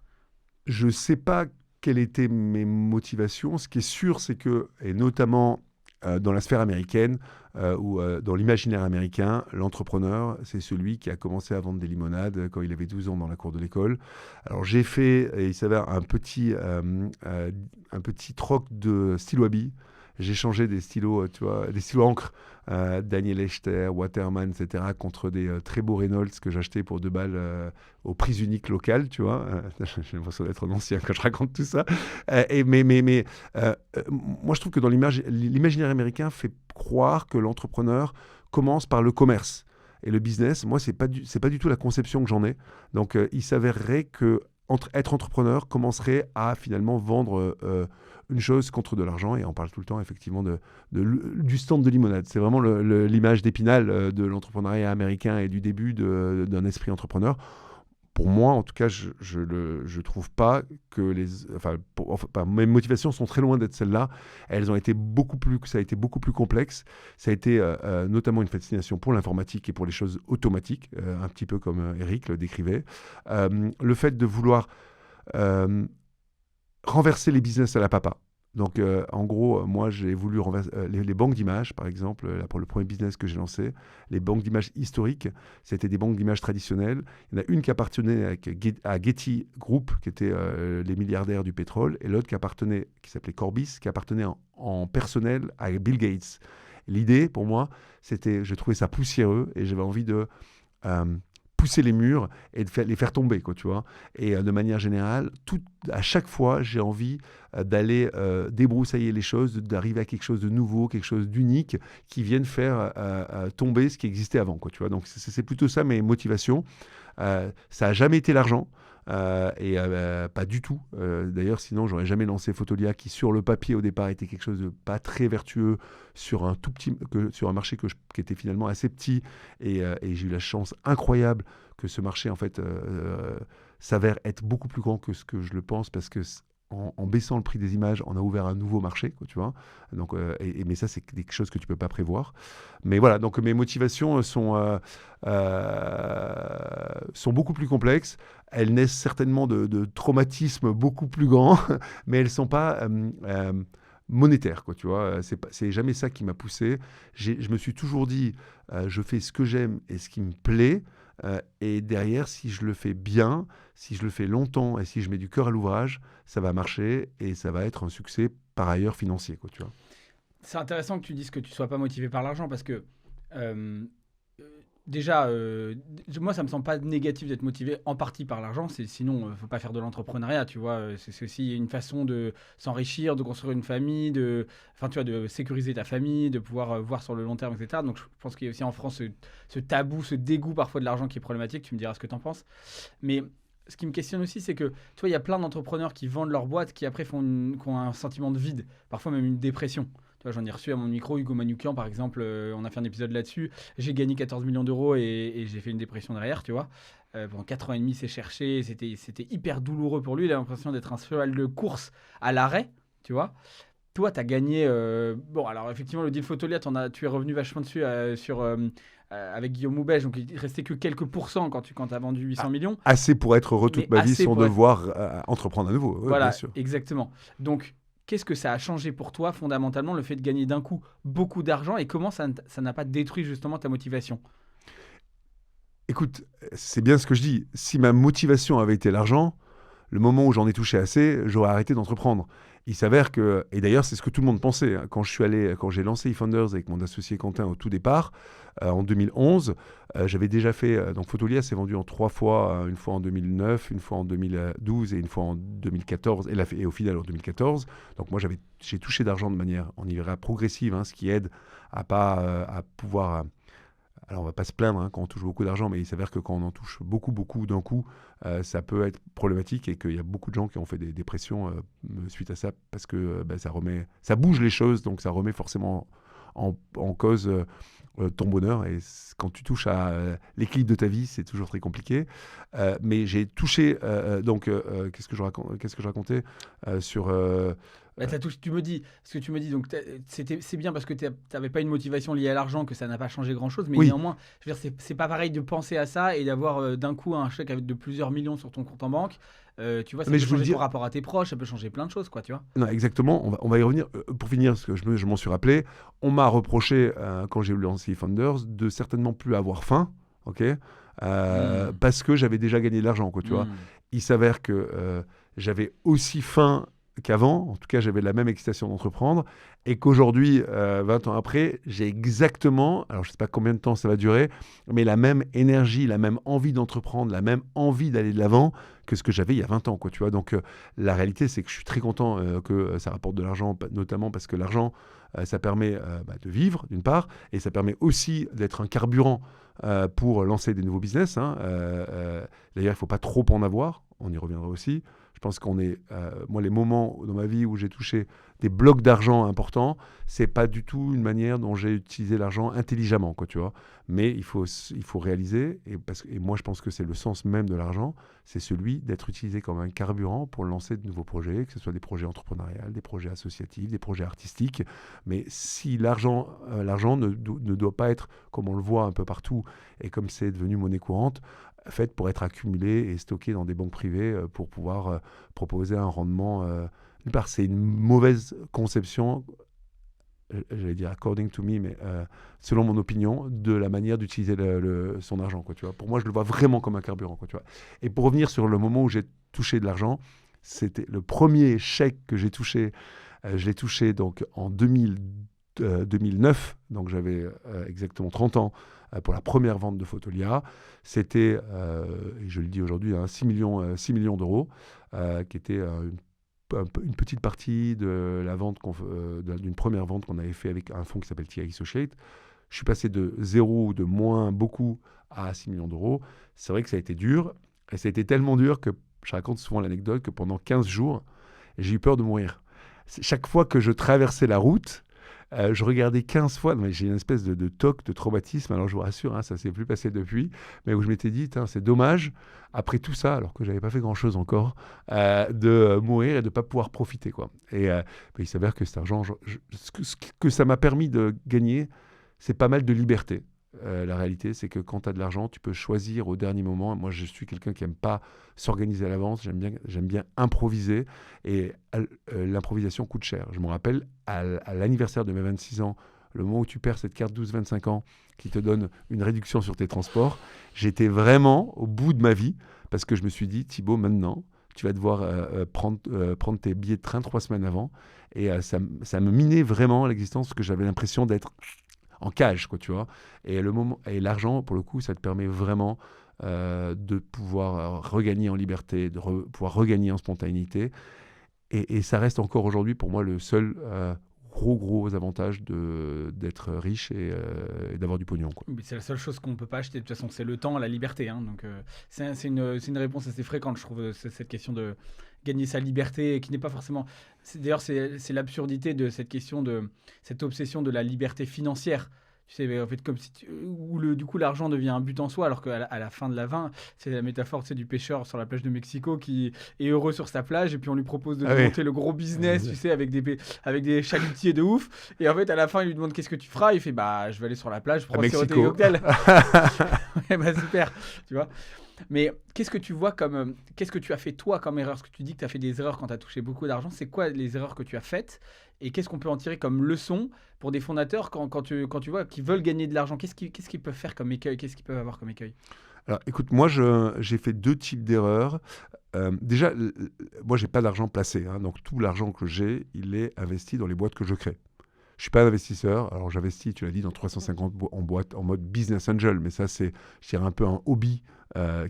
Je sais pas quelles étaient mes motivations. Ce qui est sûr, c'est que, et notamment dans la sphère américaine ou dans l'imaginaire américain, l'entrepreneur, c'est celui qui a commencé à vendre des limonades quand il avait 12 ans dans la cour de l'école. Alors j'ai fait, et il s'avère, un petit troc de stylo à billes. J'ai changé des stylos, tu vois, des stylos encre, Daniel Echter, Waterman, etc., contre des très beaux Reynolds que j'achetais pour 2 balles au prix unique local, tu vois. J'ai l'impression d'être un ancien quand je raconte tout ça. Moi, je trouve que dans l'imaginaire américain fait croire que l'entrepreneur commence par le commerce. Et le business, moi, c'est pas du tout la conception que j'en ai. Donc, il s'avérerait que être entrepreneur commencerait à finalement vendre une chose contre de l'argent, et on parle tout le temps effectivement du stand de limonade. C'est vraiment l'image d'Épinal de l'entrepreneuriat américain et du début d'un esprit entrepreneur. Pour moi, en tout cas, je trouve pas que mes motivations sont très loin d'être celles-là. Elles ont été ça a été beaucoup plus complexe. Ça a été notamment une fascination pour l'informatique et pour les choses automatiques, un petit peu comme Eric le décrivait. Le fait de vouloir renverser les business à la papa. Donc, en gros, moi, j'ai voulu renverser les banques d'images, par exemple, là, pour le premier business que j'ai lancé, les banques d'images historiques, c'était des banques d'images traditionnelles. Il y en a une qui appartenait à Getty Group, qui était les milliardaires du pétrole, et l'autre qui s'appelait Corbis, qui appartenait en personnel à Bill Gates. L'idée, pour moi, c'était, je trouvais ça poussiéreux, et j'avais envie de pousser les murs et de les faire tomber, quoi, tu vois. Et de manière générale, à chaque fois, j'ai envie d'aller débroussailler les choses, d'arriver à quelque chose de nouveau, quelque chose d'unique qui vienne faire tomber ce qui existait avant, quoi, tu vois. Donc c'est plutôt ça mes motivations. Ça n'a jamais été l'argent. Pas du tout. D'ailleurs, sinon, j'aurais jamais lancé Photolia, qui sur le papier au départ était quelque chose de pas très vertueux sur un marché qui était finalement assez petit. Et j'ai eu la chance incroyable que ce marché en fait s'avère être beaucoup plus grand que ce que je le pense, parce que en baissant le prix des images, on a ouvert un nouveau marché, quoi, tu vois. Donc, mais ça, c'est quelque chose que tu peux pas prévoir. Mais voilà, donc mes motivations sont beaucoup plus complexes. Elles naissent certainement de traumatismes beaucoup plus grands, mais elles sont pas monétaires, quoi, tu vois. C'est jamais ça qui m'a poussé. Je me suis toujours dit, je fais ce que j'aime et ce qui me plaît. Et derrière, si je le fais bien, si je le fais longtemps et si je mets du cœur à l'ouvrage, ça va marcher et ça va être un succès par ailleurs financier, quoi, tu vois. C'est intéressant que tu dises que tu sois pas motivé par l'argent parce que euh, déjà, moi, ça me semble pas négatif d'être motivé en partie par l'argent. Sinon, faut pas faire de l'entrepreneuriat, tu vois. C'est aussi une façon de s'enrichir, de construire une famille, enfin, tu vois, de sécuriser ta famille, de pouvoir voir sur le long terme, etc. Donc, je pense qu'il y a aussi en France ce tabou, ce dégoût parfois de l'argent qui est problématique. Tu me diras ce que tu en penses. Mais ce qui me questionne aussi, c'est que, tu vois, il y a plein d'entrepreneurs qui vendent leur boîte qui après qui ont un sentiment de vide, parfois même une dépression. Tu vois, j'en ai reçu à mon micro, Hugo Manoukian, par exemple, on a fait un épisode là-dessus. J'ai gagné 14 millions d'euros et j'ai fait une dépression derrière, tu vois. Pendant 4 ans et demi, c'est cherché, c'était hyper douloureux pour lui. Il a l'impression d'être un cheval de course à l'arrêt, tu vois. Toi, tu as gagné. Bon, alors effectivement, le deal Photolia, tu es revenu vachement dessus avec Guillaume Moubège, donc il restait que quelques pourcents quand tu as vendu 800 millions. Assez pour être heureux toute Mais ma vie assez sans pour être- devoir entreprendre à nouveau. Ouais, Voilà, bien sûr. exactement. Donc, qu'est-ce que ça a changé pour toi fondamentalement, le fait de gagner d'un coup beaucoup d'argent et comment ça n'a pas détruit justement ta motivation? Écoute, c'est bien ce que je dis. Si ma motivation avait été l'argent, le moment où j'en ai touché assez, j'aurais arrêté d'entreprendre. Il s'avère que, et d'ailleurs c'est ce que tout le monde pensait, hein, quand j'ai lancé eFounders avec mon associé Quentin au tout départ, en 2011, j'avais déjà fait, donc Photolia s'est vendu en 3 fois, une fois en 2009, une fois en 2012 et une fois en 2014, et au final en 2014. Donc moi j'ai touché d'argent de manière, on y verra, progressive, hein, ce qui aide à pouvoir... Alors, on va pas se plaindre hein, quand on touche beaucoup d'argent, mais il s'avère que quand on en touche beaucoup, beaucoup d'un coup, ça peut être problématique et qu'il y a beaucoup de gens qui ont fait des dépressions suite à ça parce que ça bouge les choses, donc ça remet forcément en cause ton bonheur. Et quand tu touches à l'équilibre de ta vie, c'est toujours très compliqué. Mais j'ai touché, qu'est-ce que je racontais sur... Bah, tu me dis, ce que tu me dis, donc c'est bien parce que tu n'avais pas une motivation liée à l'argent, que ça n'a pas changé grand-chose, mais Oui, néanmoins, je veux dire, c'est pas pareil de penser à ça et d'avoir d'un coup un chèque avec de plusieurs millions sur ton compte en banque. Tu vois, ça mais peut je veux changer ton dire, rapport à tes proches, ça peut changer plein de choses, quoi, tu vois. non, exactement, on va y revenir. Pour finir, parce que je m'en suis rappelé, on m'a reproché, quand j'ai lancé Founders, de certainement plus avoir faim, ok, Hmm. parce que j'avais déjà gagné de l'argent, quoi, tu vois. Hmm. Il s'avère que j'avais aussi faim qu'avant, en tout cas j'avais la même excitation d'entreprendre, et qu'aujourd'hui, 20 ans après, j'ai exactement, alors je ne sais pas combien de temps ça va durer, mais la même énergie, la même envie d'entreprendre, la même envie d'aller de l'avant que ce que j'avais il y a 20 ans, quoi, tu vois. Donc la réalité, c'est que je suis très content que ça rapporte de l'argent, notamment parce que l'argent, ça permet de vivre, d'une part, et ça permet aussi d'être un carburant pour lancer des nouveaux business, hein. D'ailleurs, il ne faut pas trop en avoir, on y reviendra aussi. Je pense moi, les moments dans ma vie où j'ai touché des blocs d'argent importants, c'est pas du tout une manière dont j'ai utilisé l'argent intelligemment, quoi, tu vois. Mais il faut réaliser, et moi, je pense que c'est le sens même de l'argent, c'est celui d'être utilisé comme un carburant pour lancer de nouveaux projets, que ce soit des projets entrepreneuriaux, des projets associatifs, des projets artistiques. Mais si l'argent ne doit pas être, comme on le voit un peu partout, et comme c'est devenu monnaie courante, faite pour être accumulée et stockée dans des banques privées pour pouvoir proposer un rendement. D'une part, c'est une mauvaise conception, j'allais dire according to me, mais selon mon opinion, de la manière d'utiliser son argent, quoi, tu vois. Pour moi, je le vois vraiment comme un carburant, quoi, tu vois. Et pour revenir sur le moment où j'ai touché de l'argent, c'était le premier chèque que j'ai touché. Je l'ai touché donc en 2009, donc j'avais exactement 30 ans pour la première vente de Photolia. C'était, et je le dis aujourd'hui, 6 millions d'euros, qui était une petite partie de la vente d'une première vente qu'on avait fait avec un fonds qui s'appelle TI Associates. Je suis passé de zéro ou de moins beaucoup à 6 millions d'euros. C'est vrai que ça a été dur, et ça a été tellement dur que je raconte souvent l'anecdote que pendant 15 jours, j'ai eu peur de mourir. Chaque fois que je traversais la route, Je regardais 15 fois, mais j'ai une espèce de toc, de traumatisme, alors je vous rassure, hein, ça ne s'est plus passé depuis, mais où je m'étais dit, c'est dommage, après tout ça, alors que je n'avais pas fait grand-chose encore, de mourir et de ne pas pouvoir profiter, quoi. Et il s'avère que cet argent, ce que ça m'a permis de gagner, c'est pas mal de liberté. La réalité, c'est que quand tu as de l'argent, tu peux choisir au dernier moment. Moi, je suis quelqu'un qui n'aime pas s'organiser à l'avance. J'aime bien improviser. Et l'improvisation coûte cher. Je me rappelle, à l'anniversaire de mes 26 ans, le moment où tu perds cette carte 12-25 ans qui te donne une réduction sur tes transports, j'étais vraiment au bout de ma vie parce que je me suis dit, Thibaut, maintenant, tu vas devoir prendre tes billets de train 3 semaines avant. Et ça me minait vraiment l'existence parce que j'avais l'impression d'être en cage, quoi, tu vois. Et l'argent, pour le coup, ça te permet vraiment de pouvoir regagner en liberté, de pouvoir regagner en spontanéité. Et ça reste encore aujourd'hui, pour moi, le seul gros avantage d'être riche et d'avoir du pognon, quoi. Mais c'est la seule chose qu'on ne peut pas acheter. De toute façon, c'est le temps, la liberté. Hein. Donc, c'est une réponse assez fréquente, je trouve, cette question de gagner sa liberté, qui n'est pas forcément... D'ailleurs, c'est l'absurdité de cette question de cette obsession de la liberté financière. Tu sais, en fait, comme si du coup, l'argent devient un but en soi, alors qu'à à la fin de la vin, c'est la métaphore, tu sais, du pêcheur sur la plage de Mexico qui est heureux sur sa plage, et puis on lui propose de monter le gros business, tu sais, avec des chalutiers de ouf. Et en fait, à la fin, il lui demande qu'est-ce que tu feras. Il fait, bah, je vais aller sur la plage, prendre siroter des cocktails. Ouais, bah, super, tu vois. Mais qu'est-ce que tu vois qu'est-ce que tu as fait toi comme erreur? Parce que tu dis que tu as fait des erreurs quand tu as touché beaucoup d'argent. C'est quoi les erreurs que tu as faites? Et qu'est-ce qu'on peut en tirer comme leçon pour des fondateurs quand tu vois qu'ils veulent gagner de l'argent? Qu'est-ce qu'ils peuvent faire comme écueil? Qu'est-ce qu'ils peuvent avoir comme écueil? Alors, écoute, moi, j'ai fait 2 types d'erreurs. Déjà, moi, j'ai pas d'argent placé, hein, donc tout l'argent que j'ai, il est investi dans les boîtes que je crée. Je suis pas un investisseur. Alors, j'investis, tu l'as dit, dans 350 en boîte en mode business angel, mais ça, c'est, je dirais, un peu un hobby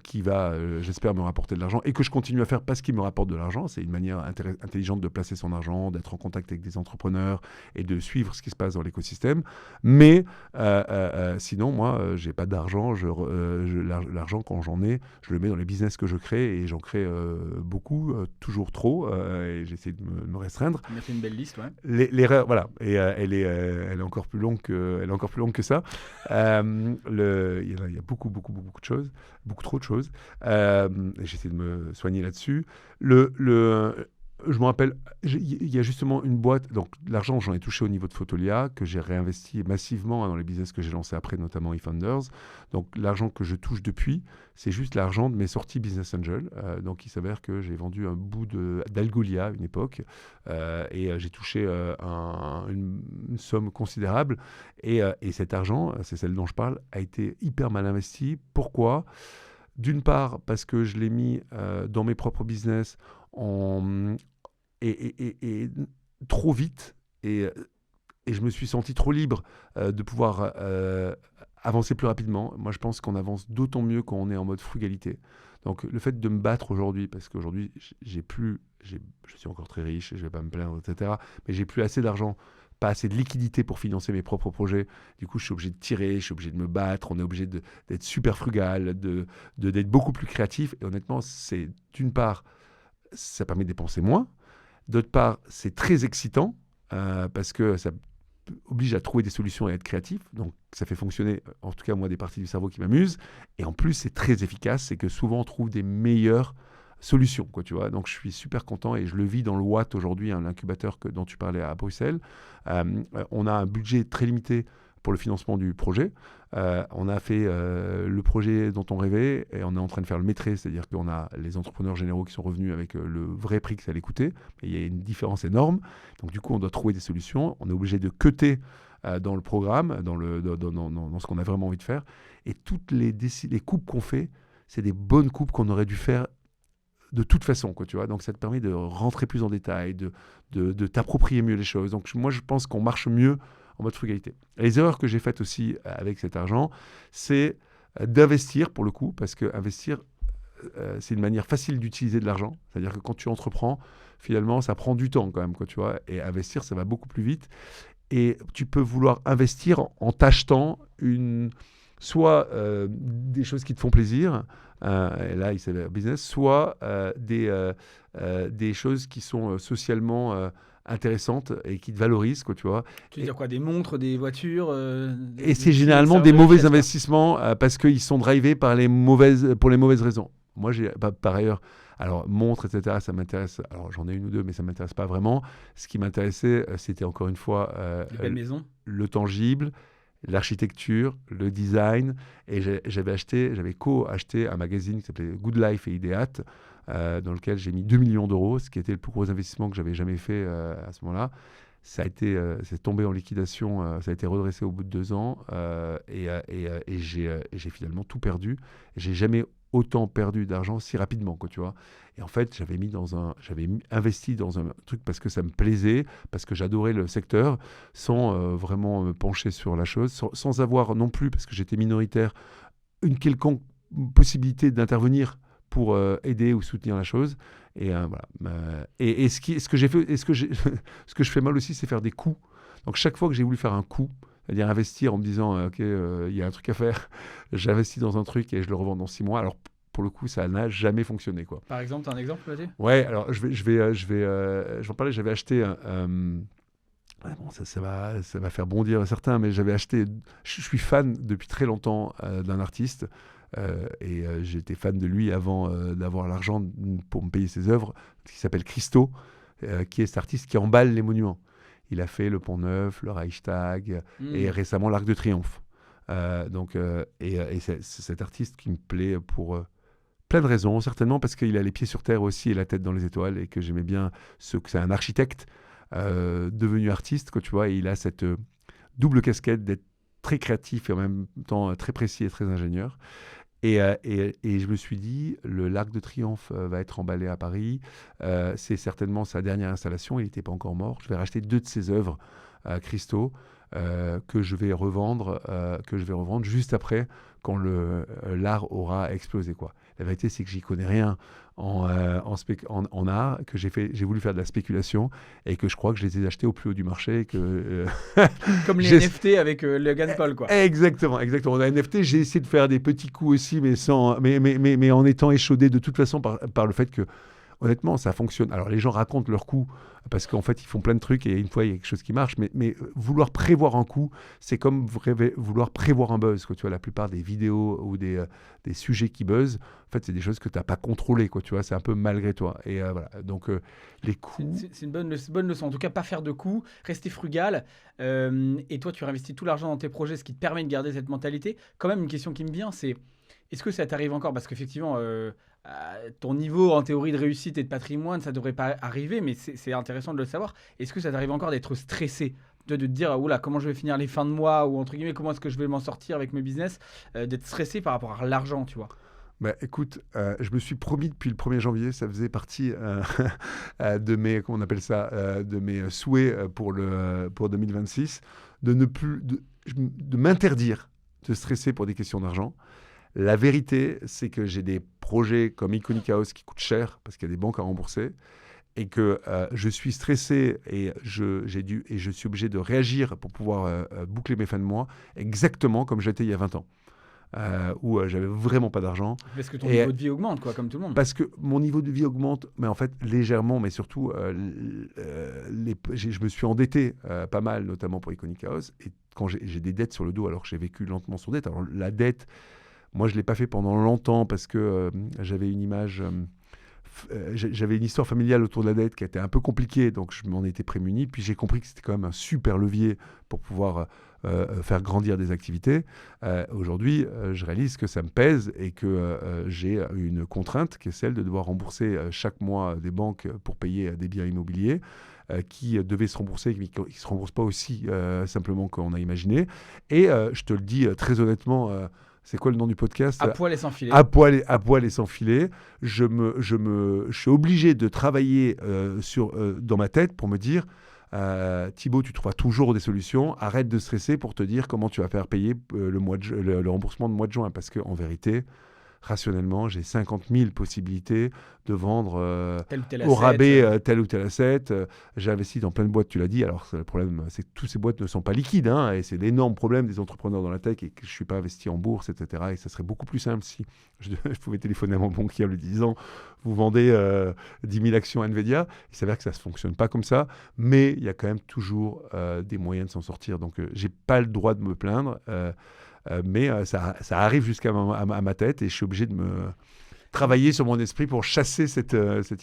qui va, j'espère, me rapporter de l'argent et que je continue à faire parce qu'il me rapporte de l'argent. C'est une manière intelligente de placer son argent, d'être en contact avec des entrepreneurs et de suivre ce qui se passe dans l'écosystème. Mais sinon, moi, j'ai pas d'argent. L'argent, quand j'en ai, je le mets dans les business que je crée et j'en crée beaucoup, toujours trop. Et j'essaie de me restreindre. On a fait une belle liste, ouais. L'erreur, voilà, et elle est encore plus longue que ça. Il y a beaucoup de choses, beaucoup trop de choses. J'essaie de me soigner là-dessus. Je me rappelle, il y a justement une boîte, donc l'argent, j'en ai touché au niveau de Photolia, que j'ai réinvesti massivement dans les business que j'ai lancés après, notamment eFounders. Donc l'argent que je touche depuis, c'est juste l'argent de mes sorties Business Angel. Donc il s'avère que j'ai vendu un bout d'Algolia à une époque et j'ai touché une somme considérable. Et cet argent, c'est celle dont je parle, a été hyper mal investi. Pourquoi ? D'une part, parce que je l'ai mis dans mes propres business et trop vite et je me suis senti trop libre de pouvoir avancer plus rapidement. Moi, je pense qu'on avance d'autant mieux quand on est en mode frugalité. Donc, le fait de me battre aujourd'hui, parce qu'aujourd'hui, je suis encore très riche, je ne vais pas me plaindre, etc., mais j'ai plus assez d'argent, pas assez de liquidité pour financer mes propres projets. Du coup, je suis obligé de tirer, je suis obligé de me battre, on est obligé d'être super frugal, d'être beaucoup plus créatif. Et honnêtement, c'est d'une part, ça permet de dépenser moins. D'autre part, c'est très excitant parce que ça oblige à trouver des solutions et à être créatif. Donc, ça fait fonctionner, en tout cas, moi, des parties du cerveau qui m'amusent. Et en plus, c'est très efficace. C'est que souvent, on trouve des meilleures solutions, quoi, tu vois. Donc, je suis super content et je le vis dans le Watt aujourd'hui, hein, l'incubateur dont tu parlais à Bruxelles. On a un budget très limité pour le financement du projet. On a fait le projet dont on rêvait et on est en train de faire le maîtrise, c'est-à-dire qu'on a les entrepreneurs généraux qui sont revenus avec le vrai prix que ça allait coûter. Et il y a une différence énorme. Donc du coup, on doit trouver des solutions. On est obligé de cutter dans le programme, dans ce qu'on a vraiment envie de faire. Et toutes les coupes qu'on fait, c'est des bonnes coupes qu'on aurait dû faire de toute façon, quoi, tu vois. Donc ça te permet de rentrer plus en détail, de t'approprier mieux les choses. Donc moi, je pense qu'on marche mieux en mode frugalité. Et les erreurs que j'ai faites aussi avec cet argent, c'est d'investir pour le coup, parce que investir, c'est une manière facile d'utiliser de l'argent. C'est-à-dire que quand tu entreprends, finalement, ça prend du temps quand même, quoi, tu vois. Et investir, ça va beaucoup plus vite. Et tu peux vouloir investir en t'achetant soit des choses qui te font plaisir, et là, il s'avère business, soit des choses qui sont socialement intéressantes et qui te valorisent, quoi, tu vois. Tu veux dire quoi? Des montres, des voitures Et c'est généralement des mauvais investissements parce qu'ils sont drivés pour les mauvaises raisons. Moi, par ailleurs, alors montres, etc., ça m'intéresse. Alors j'en ai une ou deux, mais ça ne m'intéresse pas vraiment. Ce qui m'intéressait, c'était encore une fois les belles maisons. Le tangible, l'architecture, le design. Et j'avais co-acheté un magazine qui s'appelait Good Life et Ideate, dans lequel j'ai mis 2 millions d'euros, ce qui était le plus gros investissement que j'avais jamais fait à ce moment-là. C'est tombé en liquidation, ça a été redressé au bout de 2 ans et j'ai finalement tout perdu. J'ai jamais autant perdu d'argent si rapidement, quoi, tu vois. Et en fait, j'avais investi dans un truc parce que ça me plaisait, parce que j'adorais le secteur, sans vraiment me pencher sur la chose, sans avoir non plus, parce que j'étais minoritaire, une quelconque possibilité d'intervenir pour aider ou soutenir la chose. Et voilà. Et ce que j'ai fait, ce que je fais mal aussi, c'est faire des coups. Donc chaque fois que j'ai voulu faire un coup, c'est-à-dire investir en me disant ok, il y a un truc à faire, j'investis dans un truc et je le revends dans 6 mois. Alors pour le coup, ça n'a jamais fonctionné, quoi. Par exemple, tu as un exemple là-dessus? Ouais, alors je vais en parler. J'avais acheté bon, ça va faire bondir certains, mais j'avais acheté. Je suis fan depuis très longtemps d'un artiste. Et j'étais fan de lui avant d'avoir l'argent pour me payer ses œuvres, qui s'appelle Christo, qui est cet artiste qui emballe les monuments. Il a fait le Pont Neuf, le Reichstag et récemment l'Arc de Triomphe. C'est cet artiste qui me plaît pour plein de raisons, certainement parce qu'il a les pieds sur terre aussi et la tête dans les étoiles et que j'aimais bien que c'est un architecte devenu artiste, quoi, tu vois, et il a cette double casquette d'être très créatif et en même temps très précis et très ingénieur. Et je me suis dit, l'Arc de Triomphe va être emballé à Paris. C'est certainement sa dernière installation. Il n'était pas encore mort. Je vais racheter 2 de ses œuvres à Christo que je vais revendre juste après, quand l'art aura explosé, quoi. La vérité, c'est que j'y connais rien en art, que j'ai voulu faire de la spéculation et que je crois que je les ai achetés au plus haut du marché. Comme les NFT avec Logan Paul, quoi. Exactement. Dans les NFT, j'ai essayé de faire des petits coups aussi, mais en étant échaudé de toute façon par le fait que, honnêtement, ça fonctionne. Alors, les gens racontent leurs coups parce qu'en fait, ils font plein de trucs et une fois, il y a quelque chose qui marche. Mais vouloir prévoir un coup, c'est comme vouloir prévoir un buzz, quoi. Tu vois, la plupart des vidéos ou des sujets qui buzzent, en fait, c'est des choses que tu n'as pas contrôlées, quoi. Tu vois, c'est un peu malgré toi. Et voilà. Donc, les coups... C'est une bonne leçon. En tout cas, pas faire de coups, rester frugal. Et toi, tu réinvestis tout l'argent dans tes projets, ce qui te permet de garder cette mentalité. Quand même, une question qui me vient, c'est est-ce que ça t'arrive encore? Parce qu'effectivement... ton niveau en théorie de réussite et de patrimoine, ça devrait pas arriver, mais c'est intéressant de le savoir. Est-ce que ça t'arrive encore d'être stressé, de te dire oula, comment je vais finir les fins de mois, ou entre guillemets comment est-ce que je vais m'en sortir avec mes business, d'être stressé par rapport à l'argent, tu vois? Bah, écoute, je me suis promis depuis le 1er janvier, ça faisait partie de mes, comment on appelle ça, de mes souhaits pour 2026, de m'interdire de stresser pour des questions d'argent. La vérité, c'est que j'ai des projets comme Iconic House qui coûtent cher parce qu'il y a des banques à rembourser et que je suis stressé et je suis obligé de réagir pour pouvoir boucler mes fins de mois exactement comme j'étais il y a 20 ans. Où j'avais vraiment pas d'argent. Parce que ton niveau de vie augmente, quoi, comme tout le monde. Parce que mon niveau de vie augmente, mais en fait légèrement, mais surtout, je me suis endetté pas mal, notamment pour Iconic House. Et quand j'ai des dettes sur le dos, alors que j'ai vécu lentement sur dette. Alors la dette, moi je l'ai pas fait pendant longtemps parce que j'avais une image... j'avais une histoire familiale autour de la dette qui était un peu compliquée, donc je m'en étais prémuni. Puis j'ai compris que c'était quand même un super levier pour pouvoir faire grandir des activités. Aujourd'hui, je réalise que ça me pèse et que j'ai une contrainte qui est celle de devoir rembourser chaque mois des banques pour payer des biens immobiliers qui devaient se rembourser, mais qui ne se remboursent pas aussi simplement qu'on a imaginé. Et je te le dis très honnêtement... c'est quoi le nom du podcast? À poil et sans filet. À poil et sans filet. Je suis obligé de travailler dans ma tête pour me dire Thibaut, tu trouveras toujours des solutions. Arrête de stresser pour te dire comment tu vas faire payer le remboursement de mois de juin. Parce qu'en vérité, rationnellement, j'ai 50 000 possibilités de vendre Tel ou tel au asset. rabais tel ou tel asset. J'ai investi dans plein de boîtes, tu l'as dit. Alors, le problème, c'est que toutes ces boîtes ne sont pas liquides. Hein, et c'est l'énorme problème des entrepreneurs dans la tech et que je ne suis pas investi en bourse, etc. Et ça serait beaucoup plus simple si je pouvais téléphoner à mon banquier en lui disant vous vendez 10 000 actions Nvidia. Il s'avère que ça ne fonctionne pas comme ça. Mais il y a quand même toujours des moyens de s'en sortir. Donc, je n'ai pas le droit de me plaindre. Mais ça arrive jusqu'à ma tête et je suis obligé de me travailler sur mon esprit pour chasser cette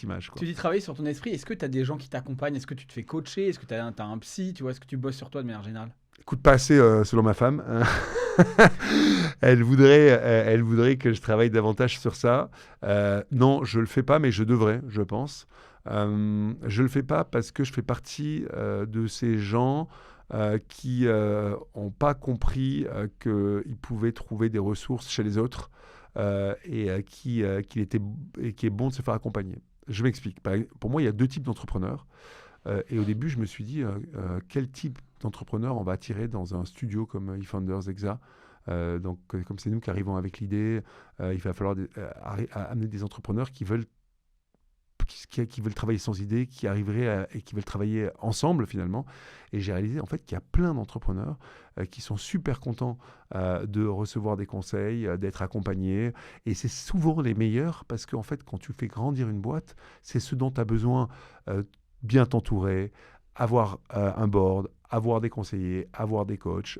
image. Quoi. Tu dis travailler sur ton esprit. Est-ce que tu as des gens qui t'accompagnent? Est-ce que tu te fais coacher? Est-ce que tu as un psy? Tu vois, est-ce que tu bosses sur toi de manière générale? Écoute, pas assez selon ma femme. Elle voudrait que je travaille davantage sur ça. Non, je le fais pas, mais je devrais, je pense. Je le fais pas parce que je fais partie de ces gens qui n'ont pas compris qu'ils pouvaient trouver des ressources chez les autres qu'il est bon de se faire accompagner. Je m'explique. Pour moi, il y a deux types d'entrepreneurs. Et au début, je me suis dit, quel type d'entrepreneur on va attirer dans un studio comme eFounders, Exa. Donc, comme c'est nous qui arrivons avec l'idée, il va falloir amener des entrepreneurs qui veulent travailler sans idée, qui arriveraient et qui veulent travailler ensemble finalement. Et j'ai réalisé en fait qu'il y a plein d'entrepreneurs qui sont super contents de recevoir des conseils, d'être accompagnés. Et c'est souvent les meilleurs parce qu'en fait, quand tu fais grandir une boîte, c'est ce dont tu as besoin. Bien t'entourer, avoir un board, avoir des conseillers, avoir des coachs,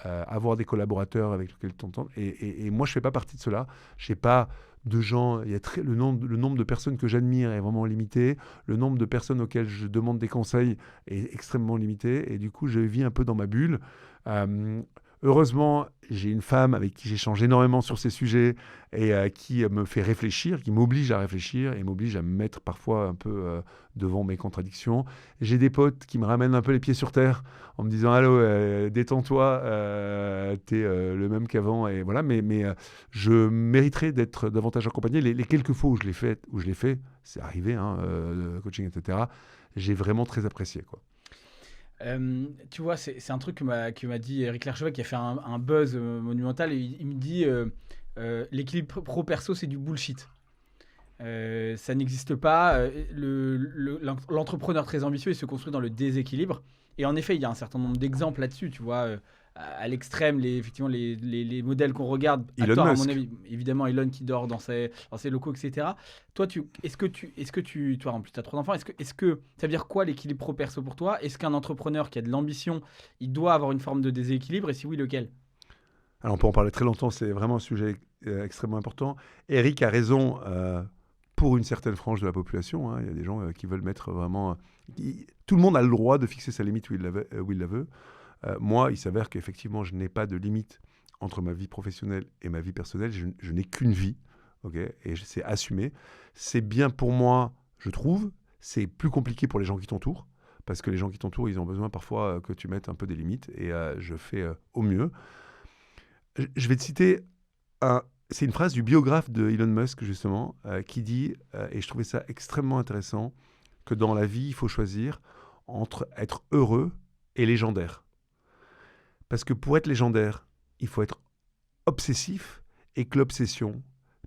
avoir des collaborateurs avec lesquels tu t'entends. Et moi, je ne fais pas partie de cela. Je n'ai pas de gens, le nombre de personnes que j'admire est vraiment limité, le nombre de personnes auxquelles je demande des conseils est extrêmement limité, et du coup je vis un peu dans ma bulle. Heureusement, j'ai une femme avec qui j'échange énormément sur ces sujets et qui me fait réfléchir, qui m'oblige à réfléchir et m'oblige à me mettre parfois un peu devant mes contradictions. J'ai des potes qui me ramènent un peu les pieds sur terre en me disant « Allô, détends-toi, t'es le même qu'avant. » Et voilà, mais je mériterais d'être davantage accompagné. Les quelques fois où je l'ai fait, c'est arrivé, hein, le coaching, etc., j'ai vraiment très apprécié, quoi. Tu vois, c'est un truc que m'a dit Eric Larchevêque qui a fait un buzz monumental. Et il me dit l'équilibre pro-perso, c'est du bullshit. Ça n'existe pas. L'entrepreneur très ambitieux, il se construit dans le déséquilibre. Et en effet, il y a un certain nombre d'exemples là-dessus. Tu vois, à l'extrême, effectivement, les modèles qu'on regarde, à Elon tort, à Musk. mon avis, évidemment, Elon qui dort dans ses locaux, etc. Toi, est-ce que tu vois, en plus, tu as 3 enfants, est-ce que ça veut dire quoi l'équilibre pro-perso pour toi? Est-ce qu'un entrepreneur qui a de l'ambition, il doit avoir une forme de déséquilibre? Et si oui, lequel? Alors, on peut en parler très longtemps, c'est vraiment un sujet extrêmement important. Eric a raison pour une certaine frange de la population. Hein. Il y a des gens qui veulent mettre vraiment... tout le monde a le droit de fixer sa limite où il la veut. Moi, il s'avère qu'effectivement, je n'ai pas de limite entre ma vie professionnelle et ma vie personnelle. Je n'ai qu'une vie, okay, et c'est assumé. C'est bien pour moi, je trouve. C'est plus compliqué pour les gens qui t'entourent, parce que les gens qui t'entourent, ils ont besoin parfois que tu mettes un peu des limites, et je fais au mieux. Je vais te citer, c'est une phrase du biographe de Elon Musk, justement, qui dit, et je trouvais ça extrêmement intéressant, que dans la vie, il faut choisir entre être heureux et légendaire. Parce que pour être légendaire, il faut être obsessif et que l'obsession,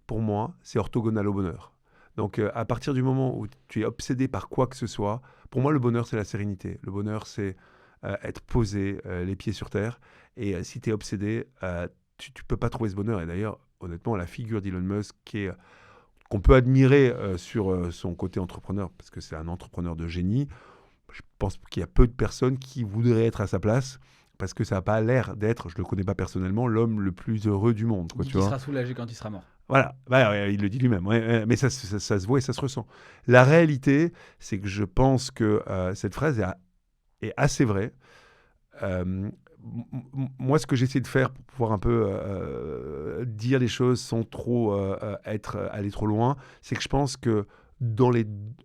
pour moi, c'est orthogonal au bonheur. Donc, à partir du moment où tu es obsédé par quoi que ce soit, pour moi, le bonheur, c'est la sérénité. Le bonheur, c'est être posé, les pieds sur terre. Et si tu es obsédé, tu ne peux pas trouver ce bonheur. Et d'ailleurs, honnêtement, la figure d'Elon Musk, qu'on peut admirer sur son côté entrepreneur, parce que c'est un entrepreneur de génie, je pense qu'il y a peu de personnes qui voudraient être à sa place. Parce que ça n'a pas l'air d'être, je ne le connais pas personnellement, l'homme le plus heureux du monde. Il sera soulagé quand il sera mort. Voilà, il le dit lui-même, mais ça se voit et ça se ressent. La réalité, c'est que je pense que cette phrase est assez vraie. Moi, ce que j'essaie de faire pour pouvoir un peu dire les choses sans trop aller trop loin, c'est que je pense que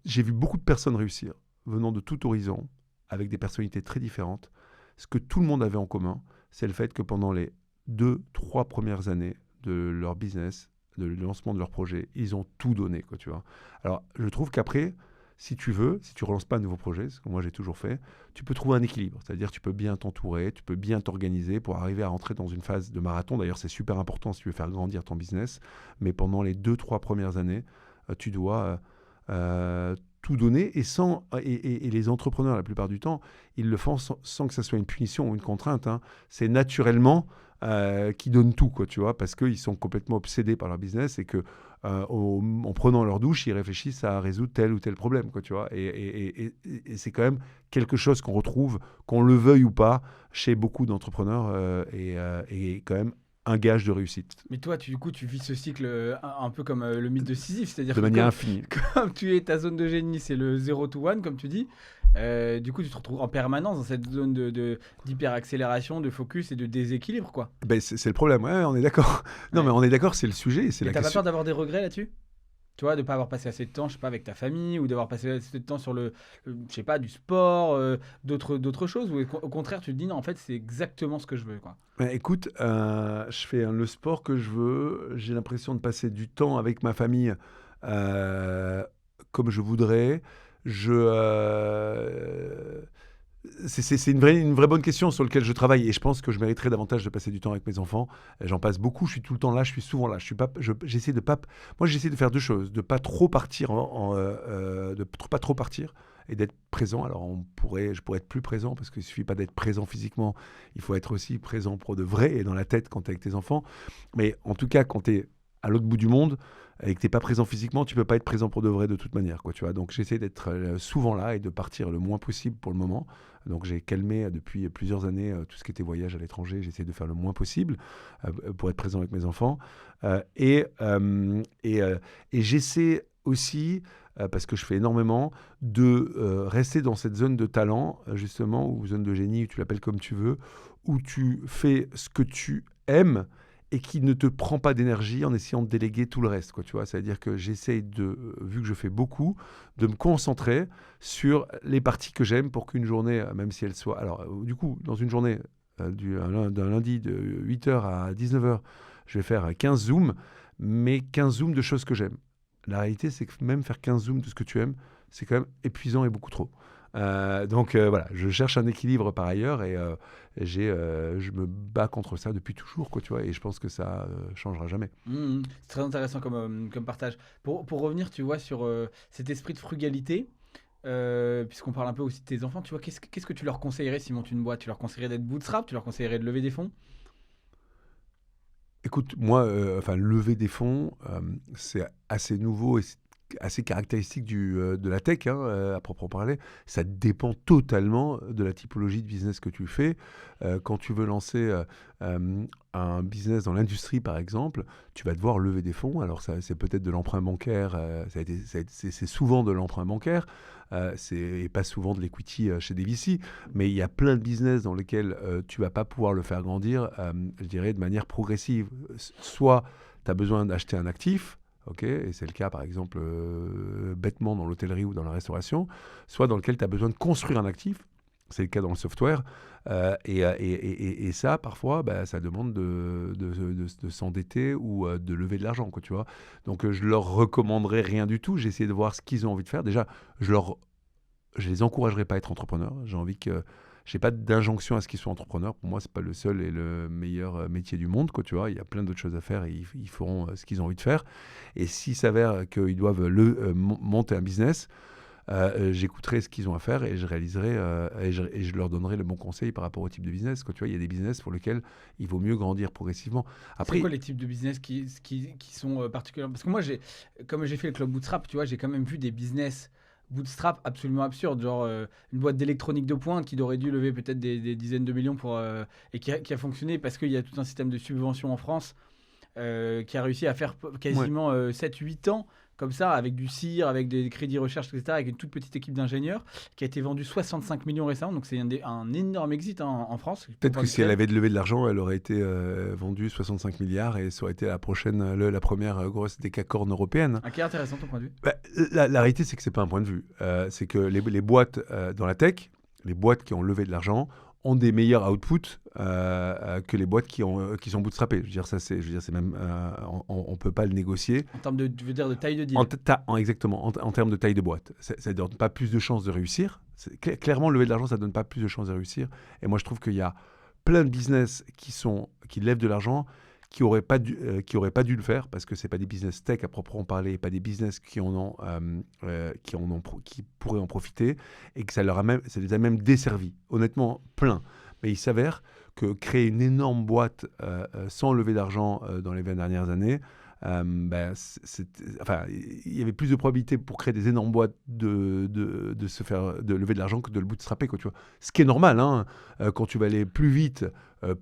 j'ai vu beaucoup de personnes réussir, venant de tout horizon, avec des personnalités très différentes. Ce que tout le monde avait en commun, c'est le fait que pendant les 2-3 premières années de leur business, de lancement de leur projet, ils ont tout donné, quoi, tu vois. Alors, je trouve qu'après, si tu veux, si tu relances pas un nouveau projet, ce que moi j'ai toujours fait, tu peux trouver un équilibre. C'est-à-dire tu peux bien t'entourer, tu peux bien t'organiser pour arriver à rentrer dans une phase de marathon. D'ailleurs, c'est super important si tu veux faire grandir ton business. Mais pendant les 2-3 premières années, tu dois tout donner et les entrepreneurs, la plupart du temps, ils le font sans que ça soit une punition ou une contrainte. Hein. C'est naturellement qui donnent tout, quoi, tu vois, parce qu'ils sont complètement obsédés par leur business et que en prenant leur douche, ils réfléchissent à résoudre tel ou tel problème, quoi, tu vois. Et c'est quand même quelque chose qu'on retrouve, qu'on le veuille ou pas, chez beaucoup d'entrepreneurs et quand même un gage de réussite. Mais toi, du coup, tu vis ce cycle un peu comme le mythe de Sisyphe, c'est-à-dire De que manière infinie. comme tu es ta zone de génie, c'est le 0 to 1, comme tu dis. Du coup, tu te retrouves en permanence dans cette zone d'hyper-accélération, de focus et de déséquilibre, quoi. Ben, c'est le problème, ouais, on est d'accord. Non, Ouais. mais on est d'accord, c'est le sujet. C'est Et la t'as pas question. peur d'avoir des regrets là-dessus? Tu vois, de pas avoir passé assez de temps, je sais pas, avec ta famille, ou d'avoir passé assez de temps sur je sais pas, du sport, d'autres choses, ou au contraire, tu te dis, non, en fait, c'est exactement ce que je veux, quoi. Ben, écoute, je fais le sport que je veux. J'ai l'impression de passer du temps avec ma famille euh, comme je voudrais. Je, c'est une vraie bonne question sur laquelle je travaille et je pense que je mériterais davantage de passer du temps avec mes enfants. J'en passe beaucoup, je suis tout le temps là, je suis souvent là. J'essaie de pas, moi j'essaie de faire deux choses, de pas trop partir, pas trop partir et d'être présent. Alors je pourrais être plus présent parce qu'il suffit pas d'être présent physiquement, il faut être aussi présent pour de vrai et dans la tête quand tu es avec tes enfants. Mais en tout cas, quand tu es à l'autre bout du monde et que tu n'es pas présent physiquement, tu peux pas être présent pour de vrai de toute manière, quoi, tu vois. Donc j'essaie d'être souvent là et de partir le moins possible pour le moment. Donc j'ai calmé depuis plusieurs années tout ce qui était voyage à l'étranger. J'essaie de faire le moins possible pour être présent avec mes enfants. Et j'essaie aussi, parce que je fais énormément, de rester dans cette zone de talent, justement, ou zone de génie, ou tu l'appelles comme tu veux, où tu fais ce que tu aimes et qui ne te prend pas d'énergie en essayant de déléguer tout le reste, quoi, tu vois. C'est-à-dire que j'essaye vu que je fais beaucoup, de me concentrer sur les parties que j'aime pour qu'une journée, même si elle soit... Alors, du coup, dans une journée, d'un lundi de 8h à 19h, je vais faire 15 zooms, mais 15 zooms de choses que j'aime. La réalité, c'est que même faire 15 zooms de ce que tu aimes, c'est quand même épuisant et beaucoup trop. Donc voilà, je cherche un équilibre par ailleurs et je me bats contre ça depuis toujours, quoi, tu vois, et je pense que ça changera jamais. C'est très intéressant comme partage. Pour revenir, tu vois, sur cet esprit de frugalité, puisqu'on parle un peu aussi de tes enfants, tu vois, qu'est-ce que tu leur conseillerais s'ils montent une boîte? Tu leur conseillerais d'être bootstrap? Tu leur conseillerais de lever des fonds? Écoute, moi, enfin, lever des fonds, c'est assez nouveau et c'est assez caractéristique de la tech, hein, à proprement parler. Ça dépend totalement de la typologie de business que tu fais. Quand tu veux lancer un business dans l'industrie, par exemple, tu vas devoir lever des fonds. Alors, ça, c'est peut-être de l'emprunt bancaire, c'est souvent de l'emprunt bancaire, et pas souvent de l'equity chez des VC, mais il y a plein de business dans lesquels tu vas pas pouvoir le faire grandir, je dirais, de manière progressive. Soit tu as besoin d'acheter un actif, ok, et c'est le cas par exemple bêtement dans l'hôtellerie ou dans la restauration, soit dans lequel tu as besoin de construire un actif, c'est le cas dans le software, et ça parfois ça demande de s'endetter ou de lever de l'argent, quoi, tu vois. Donc je leur recommanderais rien du tout, j'essaie de voir ce qu'ils ont envie de faire. Déjà, je les encouragerai pas à être entrepreneurs. J'ai pas d'injonction à ce qu'ils soient entrepreneurs. Pour moi, c'est pas le seul et le meilleur métier du monde, quoi, tu vois. Il y a plein d'autres choses à faire et ils feront ce qu'ils ont envie de faire. Et s'il s'avère qu'ils doivent monter un business, j'écouterai ce qu'ils ont à faire et je réaliserai et je leur donnerai le bon conseil par rapport au type de business, quoi, tu vois. Il y a des business pour lesquels il vaut mieux grandir progressivement. C'est Après, quoi les types de business qui sont particuliers? Parce que moi, comme j'ai fait le club Bootstrap, tu vois, j'ai quand même vu des business bootstrap absolument absurdes, genre une boîte d'électronique de pointe qui aurait dû lever peut-être des dizaines de millions et qui a fonctionné parce qu'il y a tout un système de subvention en France qui a réussi à faire quasiment 7-8 ans comme ça, avec du CIR, avec des crédits recherche, etc., avec une toute petite équipe d'ingénieurs, qui a été vendu 65 millions récemment, donc c'est un énorme exit en France. peut-être que si elle avait levé de l'argent, elle aurait été vendue 65 milliards et ça aurait été la première grosse décacorne européenne. Qui est intéressant ton point de vue. La réalité, c'est que c'est pas un point de vue. C'est que les boîtes dans la tech, les boîtes qui ont levé de l'argent, ont des meilleurs outputs que les boîtes qui sont bootstrappées. Je veux dire, c'est même, on peut pas le négocier. En termes de, tu veux dire de taille de deal. Exactement, en termes de taille de boîte. Ça ne donne pas plus de chances de réussir. Clairement, lever de l'argent, ça ne donne pas plus de chances de réussir. Et moi, je trouve qu'il y a plein de business qui lèvent de l'argent, qui n'auraient pas dû le faire parce que ce n'est pas des business tech à proprement parler, pas des business qui pourraient en profiter et que ça les a même desservis. Honnêtement, plein. Mais il s'avère que créer une énorme boîte sans lever d'argent dans les 20 dernières années, il y avait plus de probabilité pour créer des énormes boîtes de lever de l'argent que de le bootstrapper, quoi, tu vois. Ce qui est normal, hein, quand tu vas aller plus vite,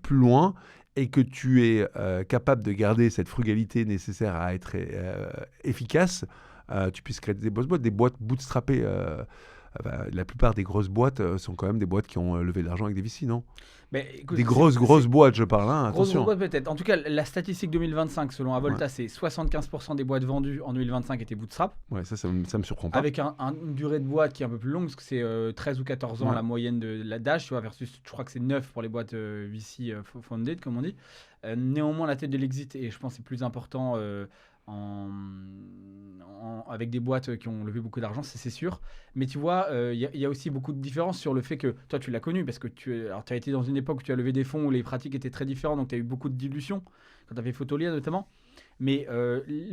plus loin, et que tu es capable de garder cette frugalité nécessaire à être efficace, tu puisses créer des boîtes bootstrappées. La plupart des grosses boîtes sont quand même des boîtes qui ont levé de l'argent avec des VC, non? Mais, écoute, des grosses boîtes, je parle, hein, attention. Grosses boîtes peut-être. En tout cas, la statistique 2025, selon Avolta, c'est 75% des boîtes vendues en 2025 étaient bootstrap. Ouais, ça me surprend pas. Avec une durée de boîte qui est un peu plus longue, parce que c'est 13 ou 14 ans la moyenne de d'âge, tu vois, versus, je crois que c'est 9 pour les boîtes VC funded, comme on dit. Néanmoins, la tête de l'exit, et je pense que c'est plus important avec des boîtes qui ont levé beaucoup d'argent, c'est sûr. Mais tu vois, il y a aussi beaucoup de différences sur le fait que toi, tu l'as connu parce que tu as été dans une époque où tu as levé des fonds où les pratiques étaient très différentes, donc tu as eu beaucoup de dilution, quand tu as fait Photolia notamment. Mais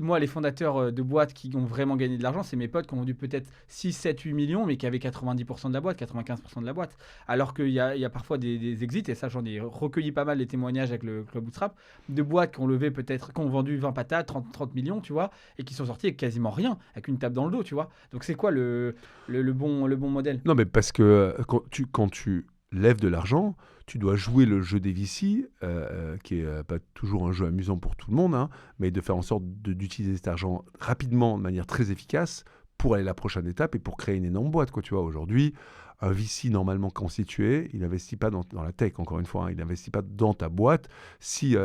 moi, les fondateurs de boîtes qui ont vraiment gagné de l'argent, c'est mes potes qui ont vendu peut-être 6, 7, 8 millions, mais qui avaient 90% de la boîte, 95% de la boîte. Alors qu'il y a parfois des exits, et ça, j'en ai recueilli pas mal les témoignages avec le Club Bootstrap, de boîtes qui ont levé peut-être, qui ont vendu 20 patates, 30 millions, tu vois, et qui sont sortis avec quasiment rien, avec une tape dans le dos, tu vois. Donc, c'est quoi le bon modèle? Non, mais parce que quand tu lèves de l'argent, tu dois jouer le jeu des VC, qui n'est pas toujours un jeu amusant pour tout le monde, hein, mais de faire en sorte d'utiliser cet argent rapidement, de manière très efficace, pour aller à la prochaine étape et pour créer une énorme boîte, quoi, tu vois. Aujourd'hui, un VC normalement constitué, il n'investit pas dans la tech, encore une fois, hein, il n'investit pas dans ta boîte si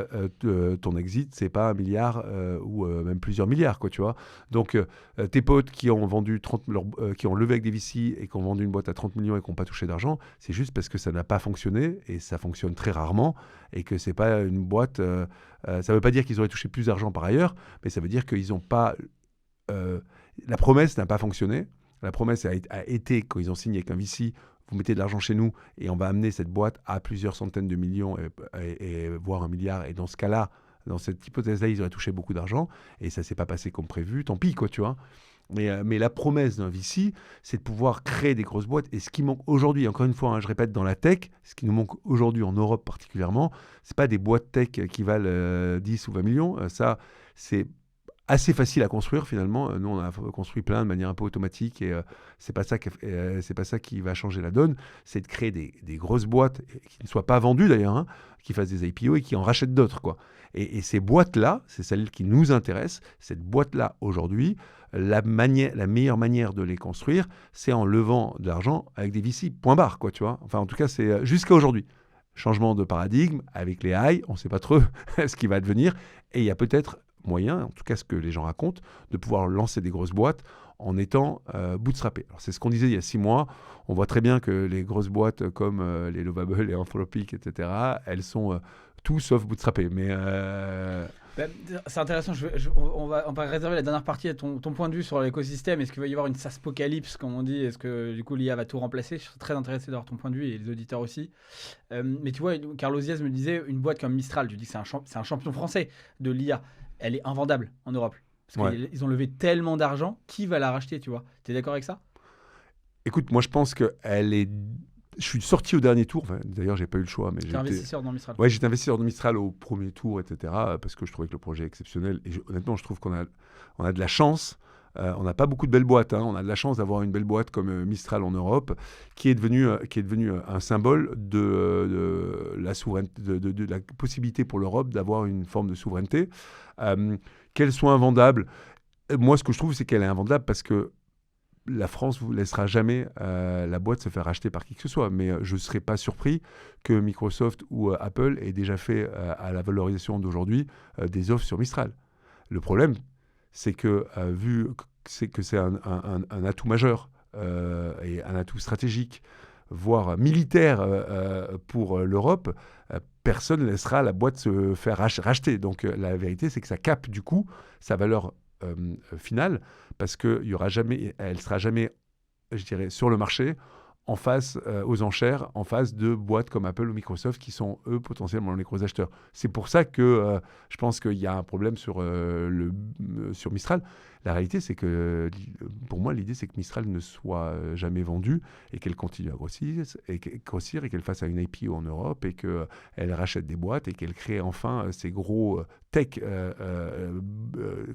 ton exit, c'est pas 1 milliard ou même plusieurs milliards, quoi, tu vois. Donc, tes potes qui ont vendu qui ont levé avec des VC et qui ont vendu une boîte à 30 millions et qui n'ont pas touché d'argent, c'est juste parce que ça n'a pas fonctionné et ça fonctionne très rarement et que c'est pas une boîte. Ça ne veut pas dire qu'ils auraient touché plus d'argent par ailleurs, mais ça veut dire qu'ils n'ont pas. La promesse n'a pas fonctionné. La promesse a été, quand ils ont signé avec un VC, vous mettez de l'argent chez nous et on va amener cette boîte à plusieurs centaines de millions et voire 1 milliard. Et dans ce cas-là, dans cette hypothèse-là, ils auraient touché beaucoup d'argent et ça ne s'est pas passé comme prévu. Tant pis, quoi, tu vois. Mais la promesse d'un VC, c'est de pouvoir créer des grosses boîtes. Et ce qui manque aujourd'hui, encore une fois, hein, je répète, dans la tech, ce qui nous manque aujourd'hui en Europe particulièrement, ce n'est pas des boîtes tech qui valent 10 ou 20 millions. Ça, c'est assez facile à construire finalement. Nous, on a construit plein de manière un peu automatique et c'est pas ça qui va changer la donne. C'est de créer des grosses boîtes qui ne soient pas vendues d'ailleurs, hein, qui fassent des IPO et qui en rachètent d'autres, quoi. Et ces boîtes-là, c'est celles qui nous intéressent. Cette boîte-là, aujourd'hui, la meilleure manière de les construire, c'est en levant de l'argent avec des VC, point barre, quoi, tu vois. Enfin, en tout cas, c'est jusqu'à aujourd'hui. Changement de paradigme avec les high, on ne sait pas trop ce qui va advenir. Et il y a peut-être moyen, en tout cas ce que les gens racontent, de pouvoir lancer des grosses boîtes en étant bootstrappé. Alors c'est ce qu'on disait il y a 6 mois. On voit très bien que les grosses boîtes comme les Lovable, les Anthropic, etc., elles sont tout sauf bootstrappées. Mais c'est intéressant. On va réserver la dernière partie à ton point de vue sur l'écosystème. Est-ce qu'il va y avoir une SaaSpocalypse, comme on dit? Est-ce que du coup l'IA va tout remplacer? Je serais très intéressé d'avoir ton point de vue et les auditeurs aussi. Mais tu vois, Carlos Diaz me disait, une boîte comme Mistral, tu dis que c'est un champion français de l'IA. Elle est invendable en Europe. Parce qu'ils ont levé tellement d'argent, qui va la racheter, tu vois? Tu es d'accord avec ça? Écoute, moi je pense qu'elle est... Je suis sorti au dernier tour, enfin, d'ailleurs j'ai pas eu le choix. Mais j'étais investisseur dans Mistral. Ouais, j'étais investisseur dans Mistral au premier tour, etc. Parce que je trouvais que le projet est exceptionnel. Et honnêtement, je trouve qu'on a de la chance. On n'a pas beaucoup de belles boîtes, hein. On a de la chance d'avoir une belle boîte comme Mistral en Europe, qui est devenue un symbole de la souveraineté, de la possibilité pour l'Europe d'avoir une forme de souveraineté. Qu'elle soit invendable, moi ce que je trouve, c'est qu'elle est invendable parce que la France ne vous laissera jamais la boîte se faire racheter par qui que ce soit. Mais je ne serais pas surpris que Microsoft ou Apple aient déjà fait à la valorisation d'aujourd'hui des offres sur Mistral. Le problème, c'est que vu que c'est un atout majeur et un atout stratégique, voire militaire pour l'Europe, personne ne laissera la boîte se faire racheter. Donc la vérité, c'est que ça capte du coup sa valeur finale, parce qu'elle ne sera jamais, je dirais, sur le marché, en face aux enchères, en face de boîtes comme Apple ou Microsoft qui sont, eux, potentiellement les gros acheteurs. C'est pour ça que je pense qu'il y a un problème sur Mistral. La réalité, c'est que, pour moi, l'idée, c'est que Mistral ne soit jamais vendue et qu'elle continue à grossir et qu'elle fasse une IPO en Europe et qu'elle rachète des boîtes et qu'elle crée enfin ces gros tech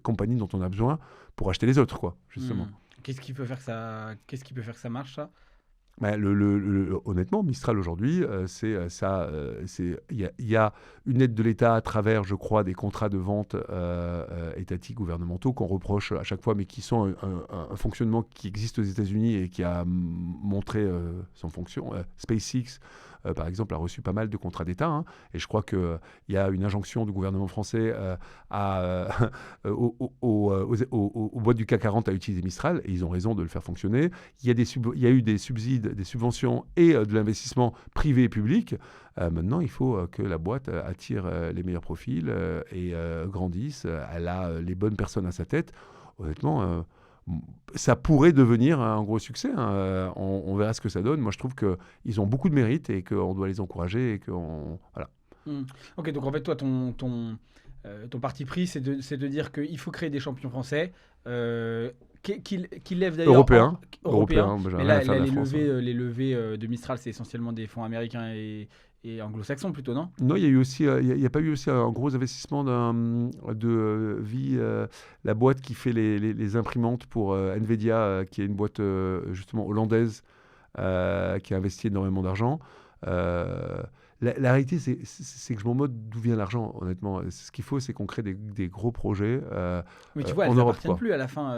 compagnies dont on a besoin pour acheter les autres, quoi, justement. Qu'est-ce qui peut faire que ça marche, ça? Bah, honnêtement, Mistral aujourd'hui, il y a une aide de l'État à travers, je crois, des contrats de vente étatiques gouvernementaux qu'on reproche à chaque fois, mais qui sont un fonctionnement qui existe aux États-Unis et qui a montré son fonction. SpaceX, par exemple, a reçu pas mal de contrats d'État, hein, et je crois qu'il y a une injonction du gouvernement français aux boîtes du CAC 40 à utiliser Mistral, et ils ont raison de le faire fonctionner. Il y a eu des subsides, des subventions et de l'investissement privé et public. Maintenant, il faut que la boîte attire les meilleurs profils et grandisse. Elle a les bonnes personnes à sa tête. Honnêtement, ça pourrait devenir un gros succès, hein. On verra ce que ça donne. Moi, je trouve qu'ils ont beaucoup de mérite et qu'on doit les encourager. Voilà. Ok, donc en fait, toi, ton parti pris, c'est de dire qu'il faut créer des champions français. Qui lèvent d'ailleurs européens. Mais là, les levées de Mistral, c'est essentiellement des fonds américains et anglo-saxons plutôt, non? Non, il y a eu aussi, il y a pas eu aussi un gros investissement la boîte qui fait les imprimantes pour Nvidia, qui est une boîte justement hollandaise qui a investi énormément d'argent. La réalité, c'est que je m'en mode d'où vient l'argent, honnêtement. Ce qu'il faut, c'est qu'on crée des gros projets mais tu vois, elles n'appartiennent plus à la fin,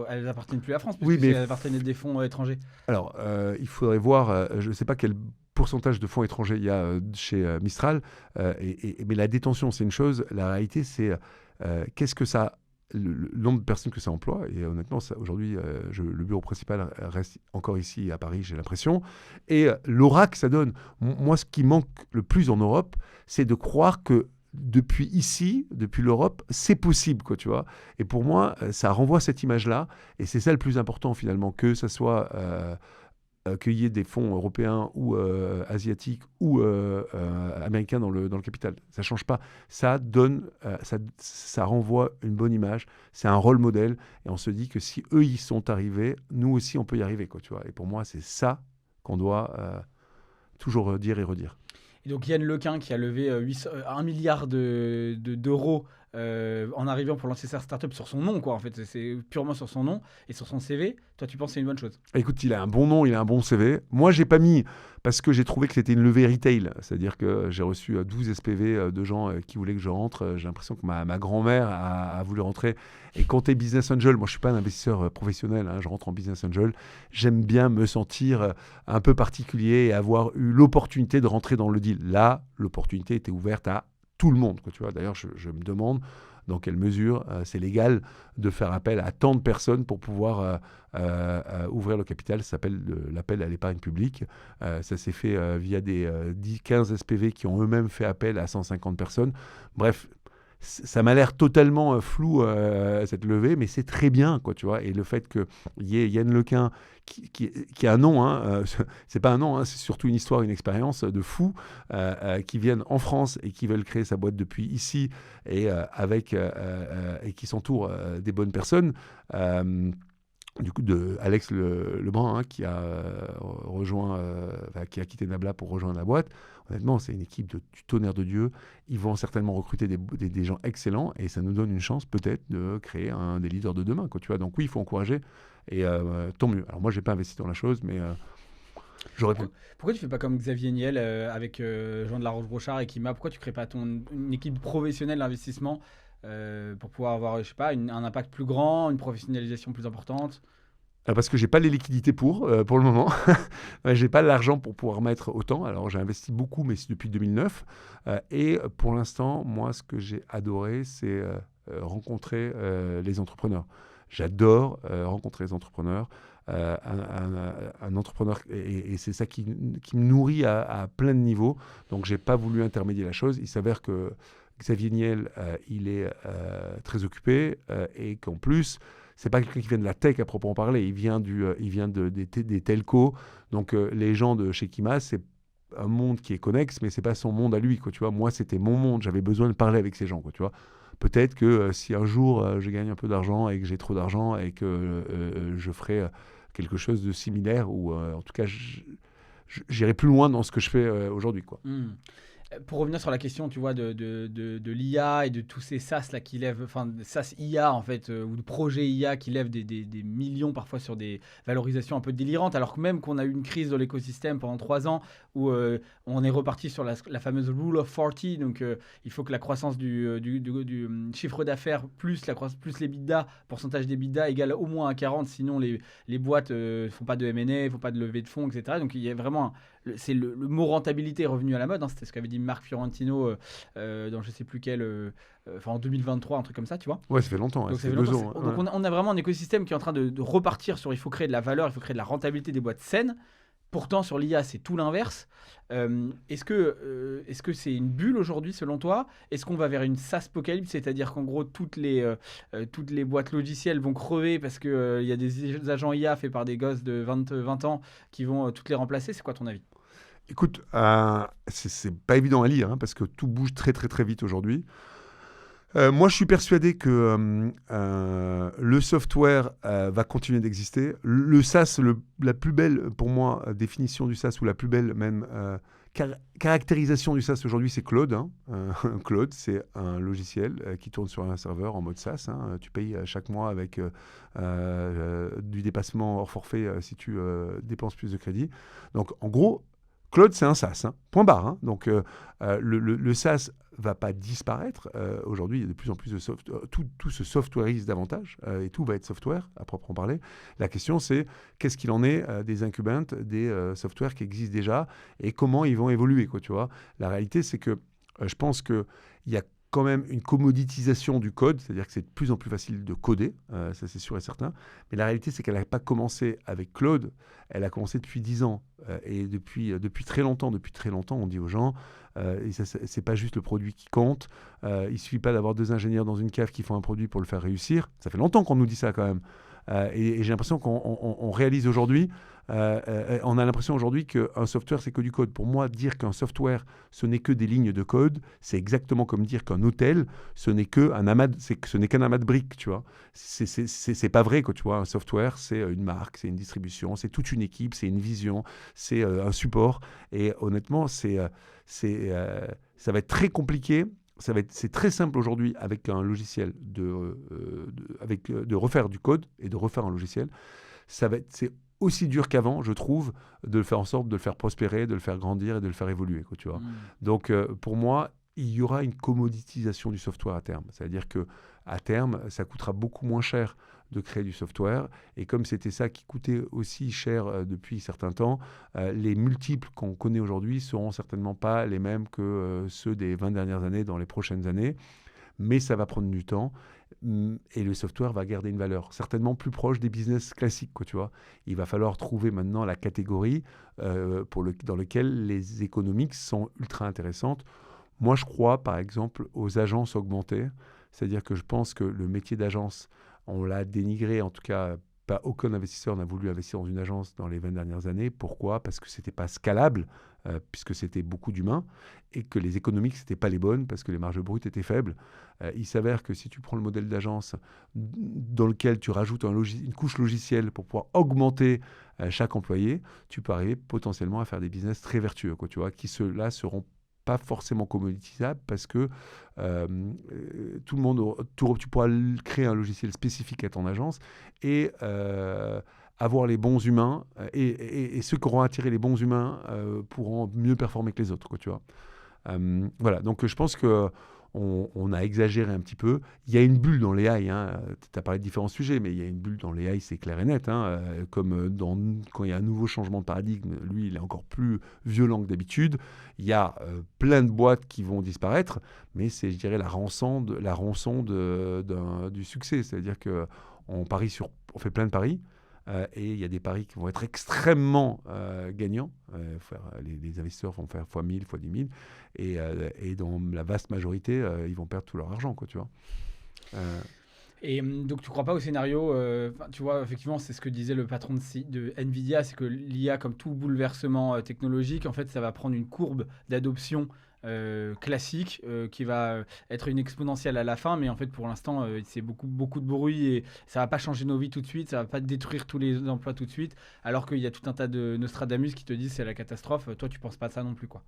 elles n'appartiennent plus à la France, puisque elles appartiennent à des fonds étrangers. Alors, il faudrait voir, je ne sais pas quel pourcentage de fonds étrangers il y a chez Mistral, mais la détention, c'est une chose. La réalité, c'est qu'est-ce que ça... Le nombre de personnes que ça emploie, et honnêtement, aujourd'hui, le bureau principal reste encore ici à Paris, j'ai l'impression, et l'aura que ça donne. Moi, ce qui manque le plus en Europe, c'est de croire que depuis l'Europe, c'est possible, quoi, tu vois. Et pour moi, ça renvoie cette image-là, et c'est ça le plus important, finalement, que ça soit... qu'il y ait des fonds européens ou asiatiques ou américains dans le capital. Ça ne change pas. Ça donne, ça renvoie une bonne image. C'est un rôle modèle. Et on se dit que si eux y sont arrivés, nous aussi, on peut y arriver, quoi, tu vois. Et pour moi, c'est ça qu'on doit toujours dire et redire. Et donc Yann Lequin qui a levé 1 milliard d'euros en arrivant pour lancer sa startup sur son nom, quoi. En fait, c'est purement sur son nom et sur son CV. Toi, tu penses que c'est une bonne chose? Écoute, il a un bon nom, il a un bon CV. Moi, j'ai pas mis parce que j'ai trouvé que c'était une levée retail. C'est-à-dire que j'ai reçu 12 SPV de gens qui voulaient que je rentre. J'ai l'impression que ma grand-mère a voulu rentrer. Et quand tu es business angel, moi, je suis pas un investisseur professionnel, hein, je rentre en business angel. J'aime bien me sentir un peu particulier et avoir eu l'opportunité de rentrer dans le deal. Là, l'opportunité était ouverte à tout le monde, quoi, tu vois. D'ailleurs, je me demande dans quelle mesure c'est légal de faire appel à tant de personnes pour pouvoir ouvrir le capital. Ça s'appelle l'appel à l'épargne publique. Ça s'est fait via des 15 SPV qui ont eux-mêmes fait appel à 150 personnes. Bref, ça m'a l'air totalement flou cette levée, mais c'est très bien, quoi, tu vois. Et le fait qu'il y ait Yann Lequin qui a un nom, hein, c'est pas un nom, hein, c'est surtout une histoire, une expérience de fou, qui viennent en France et qui veulent créer sa boîte depuis ici et et qui s'entourent des bonnes personnes. Du coup, de Alex Lebrun, hein, qui a qui a quitté Nabla pour rejoindre la boîte. Honnêtement, c'est une équipe du tonnerre de Dieu. Ils vont certainement recruter des gens excellents et ça nous donne une chance peut-être de créer des leaders de demain, quoi, tu vois. Donc oui, il faut encourager et tant mieux. Alors moi, j'ai pas investi dans la chose, mais j'aurais pu. Pourquoi tu fais pas comme Xavier Niel avec Jean de la Roche-Brochard et Kima? Pourquoi tu crées pas une équipe professionnelle d'investissement pour pouvoir avoir, je sais pas, un impact plus grand, une professionnalisation plus importante? Parce que j'ai pas les liquidités pour le moment. J'ai pas l'argent pour pouvoir mettre autant. Alors j'ai investi beaucoup, mais c'est depuis 2009. Et pour l'instant, moi, ce que j'ai adoré, c'est rencontrer les entrepreneurs. J'adore rencontrer les entrepreneurs. un entrepreneur, et c'est ça qui me nourrit à plein de niveaux. Donc, j'ai pas voulu intermédier la chose. Il s'avère que Xavier Niel, il est très occupé et qu'en plus, c'est pas quelqu'un qui vient de la tech à proprement parler. Il vient des telcos. Donc, les gens de chez Kima, c'est un monde qui est connexe, mais c'est pas son monde à lui, quoi, tu vois. Moi, c'était mon monde. J'avais besoin de parler avec ces gens, quoi, tu vois. Peut-être que si un jour je gagne un peu d'argent et que j'ai trop d'argent et que je ferai quelque chose de similaire, ou en tout cas, j'irai plus loin dans ce que je fais aujourd'hui, quoi. Pour revenir sur la question, tu vois, de l'IA et de tous ces SaaS là qui lèvent, enfin SaaS IA en fait, ou de projets IA qui lèvent des millions parfois sur des valorisations un peu délirantes, alors que même qu'on a eu une crise dans l'écosystème pendant 3 ans où on est reparti sur la fameuse rule of 40, donc il faut que la croissance du chiffre d'affaires plus l'EBITDA, pourcentage d'EBITDA égale au moins à 40, sinon les boîtes ne font pas de M&A, ne font pas de levée de fonds, etc. Donc il y a vraiment le mot rentabilité est revenu à la mode, hein, c'était ce qu'avait dit Marc Fiorentino dans je sais plus quel, en 2023, un truc comme ça, tu vois. Ouais, ça fait longtemps. Donc, ça fait 2 ans. Donc on a vraiment un écosystème qui est en train de repartir sur il faut créer de la valeur, il faut créer de la rentabilité des boîtes saines. Pourtant, sur l'IA, c'est tout l'inverse. Est-ce que c'est une bulle aujourd'hui, selon toi? Est-ce qu'on va vers une SaaSpocalypse, c'est-à-dire qu'en gros, toutes les boîtes logicielles vont crever parce qu'il y a des agents IA faits par des gosses de 20 ans qui vont toutes les remplacer? C'est quoi ton avis? Écoute, c'est pas évident à lire, hein, parce que tout bouge très très très vite aujourd'hui. Moi, je suis persuadé que le software va continuer d'exister. Le SaaS, la plus belle, pour moi, définition du SaaS, ou la plus belle même caractérisation du SaaS aujourd'hui, c'est Claude. Hein. Claude, c'est un logiciel qui tourne sur un serveur en mode SaaS. Hein. Tu payes chaque mois avec du dépassement hors forfait si tu dépenses plus de crédit. Donc, en gros, Claude, c'est un SaaS, hein. Point barre. Hein. Donc, le SaaS va pas disparaître. Aujourd'hui, il y a de plus en plus de software. Tout se softwareise davantage et tout va être software, à proprement parler. La question, c'est qu'est-ce qu'il en est des incumbents, des softwares qui existent déjà et comment ils vont évoluer, quoi, tu vois. La réalité, c'est que je pense qu'il y a quand même une commoditisation du code, c'est-à-dire que c'est de plus en plus facile de coder, ça c'est sûr et certain. Mais la réalité, c'est qu'elle n'a pas commencé avec Claude, elle a commencé depuis 10 ans. Et depuis très longtemps, on dit aux gens, et c'est pas juste le produit qui compte, il suffit pas d'avoir 2 ingénieurs dans une cave qui font un produit pour le faire réussir. Ça fait longtemps qu'on nous dit ça quand même. Et j'ai l'impression qu'on réalise aujourd'hui, on a l'impression aujourd'hui qu'un software, c'est que du code. Pour moi, dire qu'un software, ce n'est que des lignes de code, c'est exactement comme dire qu'un hôtel, ce n'est qu'un amas de briques, tu vois. C'est pas vrai, quoi, tu vois. Un software, c'est une marque, c'est une distribution, c'est toute une équipe, c'est une vision, c'est un support. Et honnêtement, ça va être très compliqué. C'est très simple aujourd'hui avec un logiciel de refaire du code et de refaire un logiciel. C'est aussi dur qu'avant, je trouve, de faire en sorte de le faire prospérer, de le faire grandir et de le faire évoluer, quoi, tu vois. Donc, pour moi, il y aura une commoditisation du software à terme. C'est-à-dire qu'à terme, ça coûtera beaucoup moins cher de créer du software. Et comme c'était ça qui coûtait aussi cher depuis certains temps, les multiples qu'on connaît aujourd'hui seront certainement pas les mêmes que ceux des 20 dernières années dans les prochaines années. Mais ça va prendre du temps et le software va garder une valeur certainement plus proche des business classiques, quoi, tu vois. Il va falloir trouver maintenant la catégorie dans laquelle les économiques sont ultra intéressantes. Moi, je crois, par exemple, aux agences augmentées. C'est-à-dire que je pense que le métier d'agence, on l'a dénigré, en tout cas, pas aucun investisseur n'a voulu investir dans une agence dans les 20 dernières années. Pourquoi? Parce que ce n'était pas scalable, puisque c'était beaucoup d'humains, et que les économiques, ce n'étaient pas les bonnes, parce que les marges brutes étaient faibles. Il s'avère que si tu prends le modèle d'agence dans lequel tu rajoutes une couche logicielle pour pouvoir augmenter chaque employé, tu peux arriver potentiellement à faire des business très vertueux, quoi, tu vois, qui ceux-là seront pas forcément commoditisable parce que tout le monde, tu pourras créer un logiciel spécifique à ton agence et avoir les bons humains et ceux qui auront attiré les bons humains pourront mieux performer que les autres, quoi, tu vois. Voilà, donc je pense que on a exagéré un petit peu. Il y a une bulle dans l'AI, hein. Tu as parlé de différents sujets, mais il y a une bulle dans l'AI, c'est clair et net. Hein. Comme quand il y a un nouveau changement de paradigme, lui, il est encore plus violent que d'habitude. Il y a plein de boîtes qui vont disparaître, mais c'est, je dirais, la rançon du succès. C'est-à-dire qu'on fait plein de paris. et il y a des paris qui vont être extrêmement gagnants. Les investisseurs vont faire fois 1000, fois 10 000, et dans la vaste majorité, ils vont perdre tout leur argent, quoi, tu vois. Et donc, tu crois pas au scénario, tu vois, effectivement, c'est ce que disait le patron de Nvidia, c'est que l'IA, comme tout bouleversement technologique, en fait, ça va prendre une courbe d'adoption classique qui va être une exponentielle à la fin, mais en fait, pour l'instant, c'est beaucoup de bruit et ça va pas changer nos vies tout de suite, ça va pas détruire tous les emplois tout de suite, alors qu'il y a tout un tas de Nostradamus qui te disent c'est la catastrophe. Toi, tu penses pas ça non plus, quoi.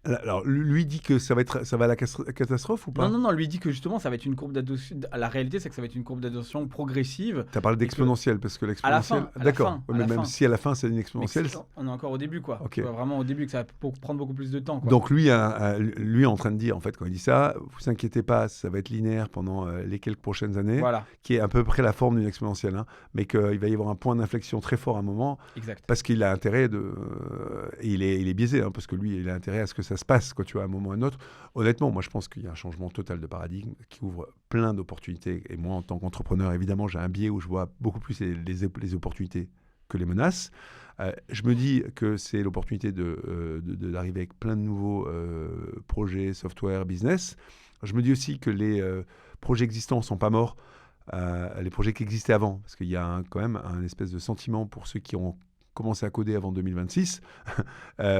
Alors, lui dit que ça va à la catastrophe ou pas? Non, lui dit que justement, ça va être une courbe d'adoption. La réalité, c'est que ça va être une courbe d'adoption progressive. Tu as parlé d'exponentielle, parce que l'exponentielle... D'accord, mais même si à la fin, c'est une exponentielle... On est encore au début, quoi. Ok. Tu vois, vraiment au début, que ça va prendre beaucoup plus de temps, quoi. Donc lui est en train de dire, en fait, quand il dit ça, vous inquiétez pas, ça va être linéaire pendant les quelques prochaines années, Voilà, qui est à peu près la forme d'une exponentielle, hein, mais qu'il va y avoir un point d'inflexion très fort à un moment, exact. parce qu'il a intérêt et il est biaisé, hein, parce que lui, il a intérêt à ce que ça se passe, quoi, tu vois, à un moment ou à un autre. Honnêtement, moi, je pense qu'il y a un changement total de paradigme qui ouvre plein d'opportunités. Et moi, en tant qu'entrepreneur, évidemment, j'ai un biais où je vois beaucoup plus les opportunités que les menaces. Je me dis que c'est l'opportunité d'arriver avec plein de nouveaux projets, software, business. Je me dis aussi que les projets existants ne sont pas morts, les projets qui existaient avant, parce qu'il y a quand même un espèce de sentiment pour ceux qui ont commencé à coder avant 2026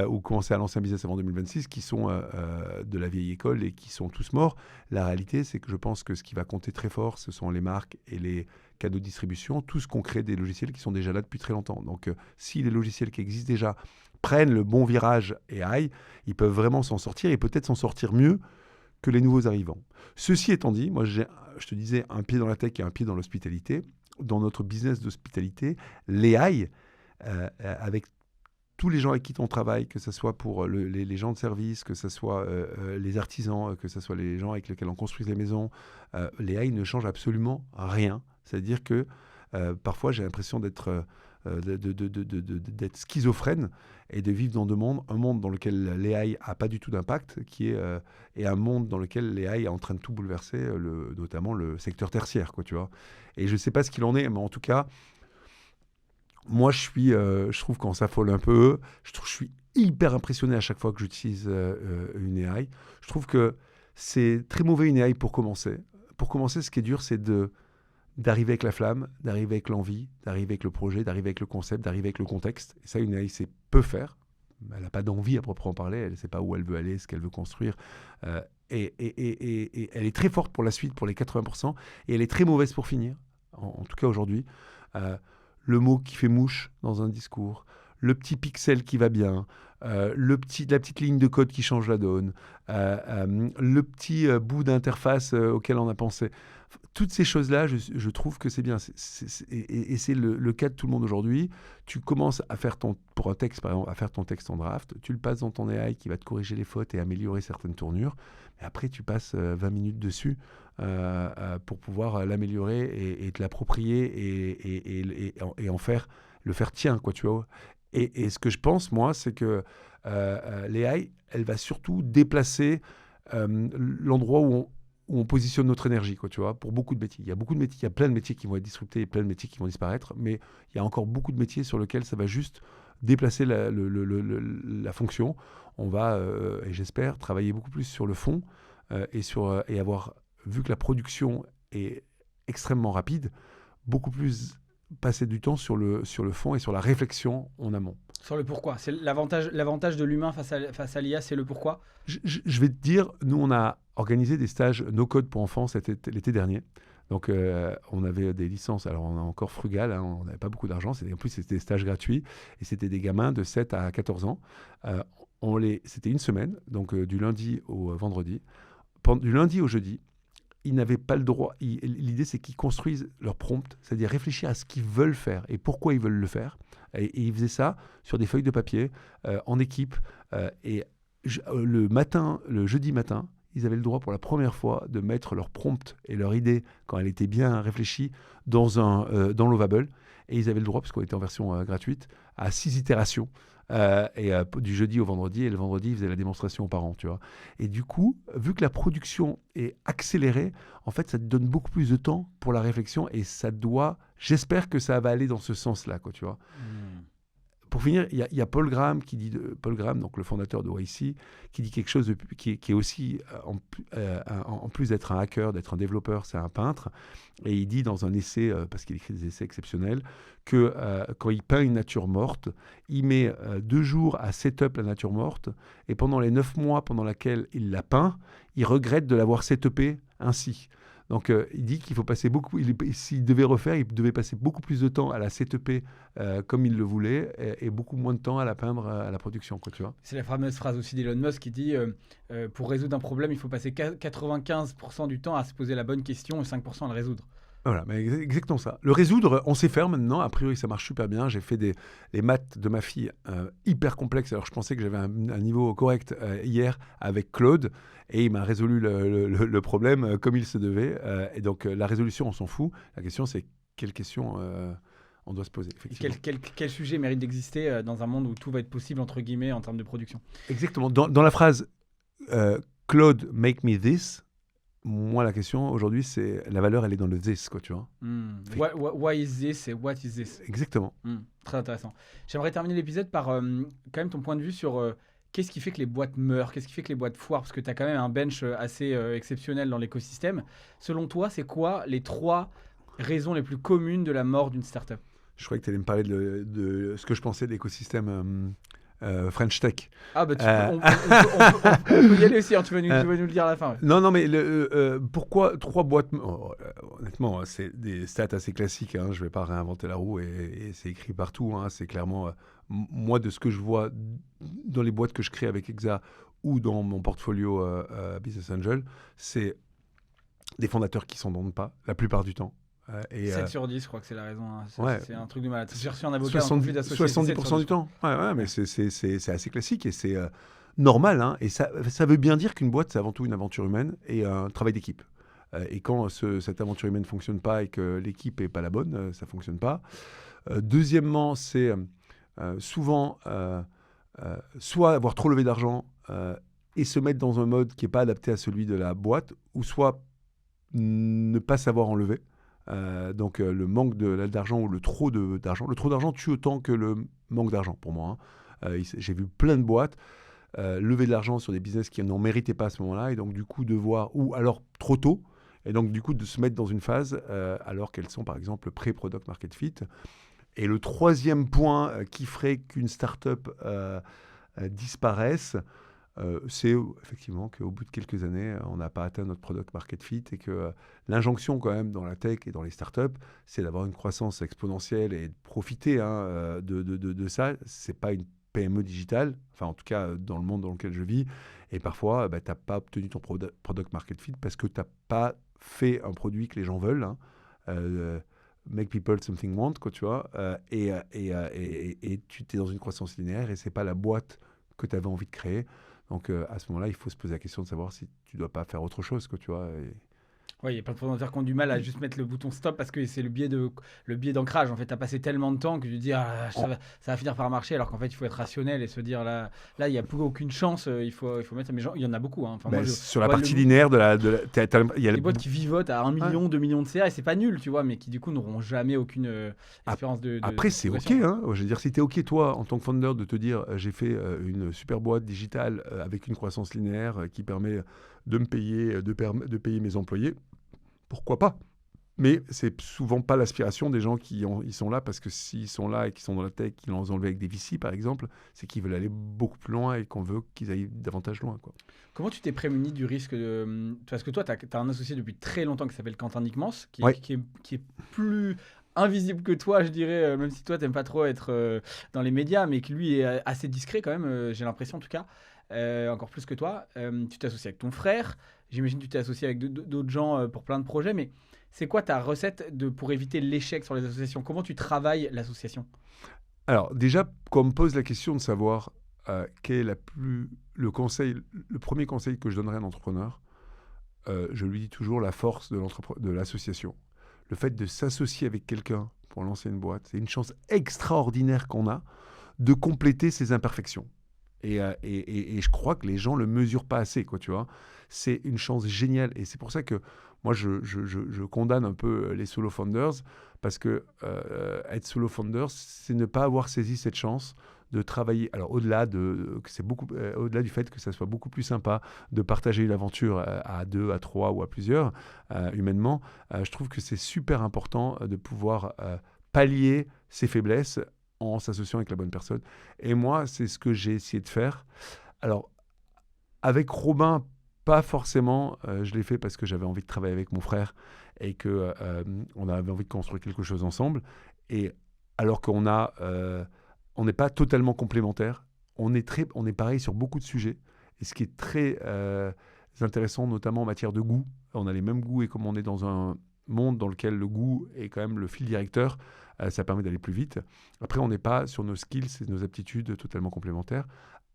ou commencé à lancer un business avant 2026, qui sont de la vieille école et qui sont tous morts. La réalité, c'est que je pense que ce qui va compter très fort, ce sont les marques et les canaux de distribution, tous qu'on crée des logiciels qui sont déjà là depuis très longtemps. Donc, si les logiciels qui existent déjà prennent le bon virage et aillent, ils peuvent vraiment s'en sortir et peut-être s'en sortir mieux que les nouveaux arrivants. Ceci étant dit, moi, je te disais, un pied dans la tech et un pied dans l'hospitalité. Dans notre business d'hospitalité, l'AI, avec tous les gens avec qui on travaille, que ce soit pour les gens de service, que ce soit les artisans, que ce soit les gens avec lesquels on construit les maisons, l'AI ne change absolument rien. C'est-à-dire que parfois, j'ai l'impression d'être schizophrène et de vivre dans un monde dans lequel l'AI n'a pas du tout d'impact, et un monde dans lequel l'AI est en train de tout bouleverser, notamment le secteur tertiaire, quoi, tu vois. Et je ne sais pas ce qu'il en est, mais en tout cas, moi, je trouve qu'on s'affole un peu. Je suis hyper impressionné à chaque fois que j'utilise une AI. Je trouve que c'est très mauvais une AI pour commencer. Pour commencer, ce qui est dur, c'est d'arriver avec la flamme, d'arriver avec l'envie, d'arriver avec le projet, d'arriver avec le concept, d'arriver avec le contexte. Et ça, une AI peut faire. Elle n'a pas d'envie à proprement parler. Elle ne sait pas où elle veut aller, ce qu'elle veut construire. Et elle est très forte pour la suite, pour les 80%. Et elle est très mauvaise pour finir, en tout cas aujourd'hui. Le mot qui fait mouche dans un discours, le petit pixel qui va bien, la petite ligne de code qui change la donne, le petit bout d'interface auquel on a pensé. Toutes ces choses-là, je trouve que c'est bien. Et c'est le cas de tout le monde aujourd'hui. Tu commences à faire pour un texte, par exemple, à faire ton texte en draft, tu le passes dans ton AI qui va te corriger les fautes et améliorer certaines tournures. Mais après, tu passes 20 minutes dessus pour pouvoir l'améliorer et te l'approprier et le faire tien, quoi, tu vois. Et ce que je pense, moi, c'est que l'AI, elle va surtout déplacer l'endroit où on positionne notre énergie, quoi, tu vois, pour beaucoup de métiers. Il y a beaucoup de métiers, il y a plein de métiers qui vont être disruptés et plein de métiers qui vont disparaître, mais il y a encore beaucoup de métiers sur lesquels ça va juste déplacer la fonction. On va, et j'espère, travailler beaucoup plus sur le fond et avoir, vu que la production est extrêmement rapide, beaucoup plus passer du temps sur le fond et sur la réflexion en amont. Sur le pourquoi. C'est l'avantage de l'humain face à l'IA, c'est le pourquoi. Je vais te dire, nous, on a organisé des stages no-code pour enfants l'été dernier. Donc, on avait des licences. Alors, on est encore frugal, hein, on n'avait pas beaucoup d'argent. En plus, c'était des stages gratuits. Et c'était des gamins de 7 à 14 ans. C'était une semaine, donc du lundi au vendredi. Du lundi au jeudi, ils n'avaient pas le droit. L'idée, c'est qu'ils construisent leur prompt, c'est-à-dire réfléchir à ce qu'ils veulent faire et pourquoi ils veulent le faire. Et ils faisaient ça sur des feuilles de papier, en équipe. Le jeudi matin, ils avaient le droit pour la première fois de mettre leur prompt et leur idée, quand elle était bien réfléchie, dans Lovable. et ils avaient le droit, parce qu'on était en version gratuite, à 6 itérations. Du jeudi au vendredi, et le vendredi, ils faisaient la démonstration aux parents, tu vois. Et du coup, vu que la production est accélérée, en fait, ça te donne beaucoup plus de temps pour la réflexion, et j'espère que ça va aller dans ce sens-là, quoi, tu vois. Pour finir, il y a Paul Graham Paul Graham, donc le fondateur de YC, qui dit quelque chose qui est aussi, en plus d'être un hacker, d'être un développeur, c'est un peintre. Et il dit dans un essai, parce qu'il écrit des essais exceptionnels, que quand il peint une nature morte, il met 2 jours à set-up la nature morte, et pendant les 9 mois pendant lesquels il la peint, il regrette de l'avoir set-upée ainsi. Donc, il dit qu'il faut passer s'il devait refaire, il devait passer beaucoup plus de temps à la setuper comme il le voulait et beaucoup moins de temps à la peindre à la production, quoi, tu vois. C'est la fameuse phrase aussi d'Elon Musk qui dit pour résoudre un problème, il faut passer 95% du temps à se poser la bonne question et 5% à le résoudre. Voilà, mais exactement ça. Le résoudre, on sait faire maintenant. A priori, ça marche super bien. J'ai fait les maths de ma fille hyper complexes. Alors, je pensais que j'avais un niveau correct hier avec Claude. Et il m'a résolu le problème comme il se devait. Et donc, la résolution, on s'en fout. La question, c'est quelle question on doit se poser, effectivement. Quel sujet mérite d'exister dans un monde où tout va être possible, entre guillemets, en termes de production? Exactement. Dans la phrase Claude, make me this, moi, la question aujourd'hui, c'est la valeur, elle est dans le this, quoi, tu vois. Why is this et what is this? Exactement. Très intéressant. J'aimerais terminer l'épisode par quand même ton point de vue sur qu'est-ce qui fait que les boîtes meurent, qu'est-ce qui fait que les boîtes foirent, parce que tu as quand même un bench assez exceptionnel dans l'écosystème. Selon toi, c'est quoi les 3 raisons les plus communes de la mort d'une startup? Je croyais que tu allais me parler de ce que je pensais de l'écosystème French Tech. Ah bah on peut y aller aussi, hein, tu vas nous le dire à la fin. Ouais. Non, mais pourquoi 3 boîtes honnêtement, c'est des stats assez classiques, hein, je ne vais pas réinventer la roue et c'est écrit partout, hein, c'est clairement, moi de ce que je vois dans les boîtes que je crée avec Exa ou dans mon portfolio Business Angel, c'est des fondateurs qui ne s'en donnent pas, la plupart du temps. 7 sur 10, je crois que c'est la raison. Hein. C'est un truc de malade. J'ai reçu un avocat 70% du temps. Ouais, mais c'est assez classique et c'est normal. Hein, et ça veut bien dire qu'une boîte, c'est avant tout une aventure humaine et un travail d'équipe. Et quand cette aventure humaine ne fonctionne pas et que l'équipe n'est pas la bonne, ça ne fonctionne pas. Deuxièmement, c'est souvent soit avoir trop levé d'argent et se mettre dans un mode qui n'est pas adapté à celui de la boîte, ou soit ne pas savoir en lever. Donc le manque d'argent ou le trop d'argent. Le trop d'argent tue autant que le manque d'argent pour moi. Hein. J'ai vu plein de boîtes lever de l'argent sur des business qui n'en méritaient pas à ce moment-là et donc du coup ou alors trop tôt et donc du coup de se mettre dans une phase alors qu'elles sont par exemple pré-product market fit. Et le 3e point qui ferait qu'une startup disparaisse, c'est effectivement qu'au bout de quelques années, on n'a pas atteint notre product market fit et que l'injonction quand même dans la tech et dans les startups, c'est d'avoir une croissance exponentielle et de profiter de ça. C'est pas une PME digitale, enfin en tout cas dans le monde dans lequel je vis. Et parfois, tu n'as pas obtenu ton product market fit parce que tu n'as pas fait un produit que les gens veulent. Hein. Make people something want, quoi, tu vois. Et tu es dans une croissance linéaire et c'est pas la boîte que tu avais envie de créer. Donc, à ce moment-là, il faut se poser la question de savoir si tu ne dois pas faire autre chose, quoi, tu vois. Oui, il y a plein de fondateurs qui ont du mal à juste mettre le bouton stop parce que c'est le biais d'ancrage. En fait, tu as passé tellement de temps que tu te dis ça va finir par marcher, alors qu'en fait, il faut être rationnel et se dire là, il n'y a plus aucune chance. Il faut mettre. Mais il y en a beaucoup. Hein. Enfin, moi, sur la partie linéaire il y a des boîtes qui vivotent à 1 million, 2 millions de CA et c'est pas nul, tu vois, mais qui du coup n'auront jamais aucune expérience de. Après, c'est OK. Hein. Je veux dire, si tu es OK, toi, en tant que founder, de te dire j'ai fait une super boîte digitale avec une croissance linéaire qui permet de me payer, de payer mes employés. Pourquoi pas? Mais c'est souvent pas l'aspiration des gens ils sont là parce que s'ils sont là et qu'ils sont dans la tech, qu'ils l'ont enlevé avec des VC par exemple, c'est qu'ils veulent aller beaucoup plus loin et qu'on veut qu'ils aillent davantage loin, quoi. Comment tu t'es prémuni du risque parce que toi, tu as un associé depuis très longtemps qui s'appelle Quentin Nickmans, qui est plus invisible que toi, je dirais, même si toi, tu n'aimes pas trop être dans les médias, mais qui lui est assez discret quand même, j'ai l'impression en tout cas, encore plus que toi. Tu t'es associé avec ton frère. J'imagine que tu t'es associé avec d'autres gens pour plein de projets, mais c'est quoi ta recette pour éviter l'échec sur les associations? Comment tu travailles l'association? Alors déjà, quand on me pose la question de savoir quel est le premier conseil que je donnerais à un entrepreneur, je lui dis toujours la force de l'association. Le fait de s'associer avec quelqu'un pour lancer une boîte. C'est une chance extraordinaire qu'on a de compléter ses imperfections. Et je crois que les gens le mesurent pas assez, quoi, tu vois. C'est une chance géniale. Et c'est pour ça que moi, je condamne un peu les solo founders, parce que être solo founder, c'est ne pas avoir saisi cette chance de travailler. Alors au-delà au-delà du fait que ça soit beaucoup plus sympa de partager une aventure à deux, à trois ou à plusieurs, humainement, je trouve que c'est super important de pouvoir pallier ses faiblesses en s'associant avec la bonne personne. Et moi, c'est ce que j'ai essayé de faire. Alors, avec Robin, pas forcément. Je l'ai fait parce que j'avais envie de travailler avec mon frère et que on avait envie de construire quelque chose ensemble. Et alors on n'est pas totalement complémentaires. On est pareil sur beaucoup de sujets. Et ce qui est très intéressant, notamment en matière de goût, on a les mêmes goûts et comme on est dans un monde dans lequel le goût est quand même le fil directeur, ça permet d'aller plus vite. Après, on n'est pas sur nos skills et nos aptitudes totalement complémentaires.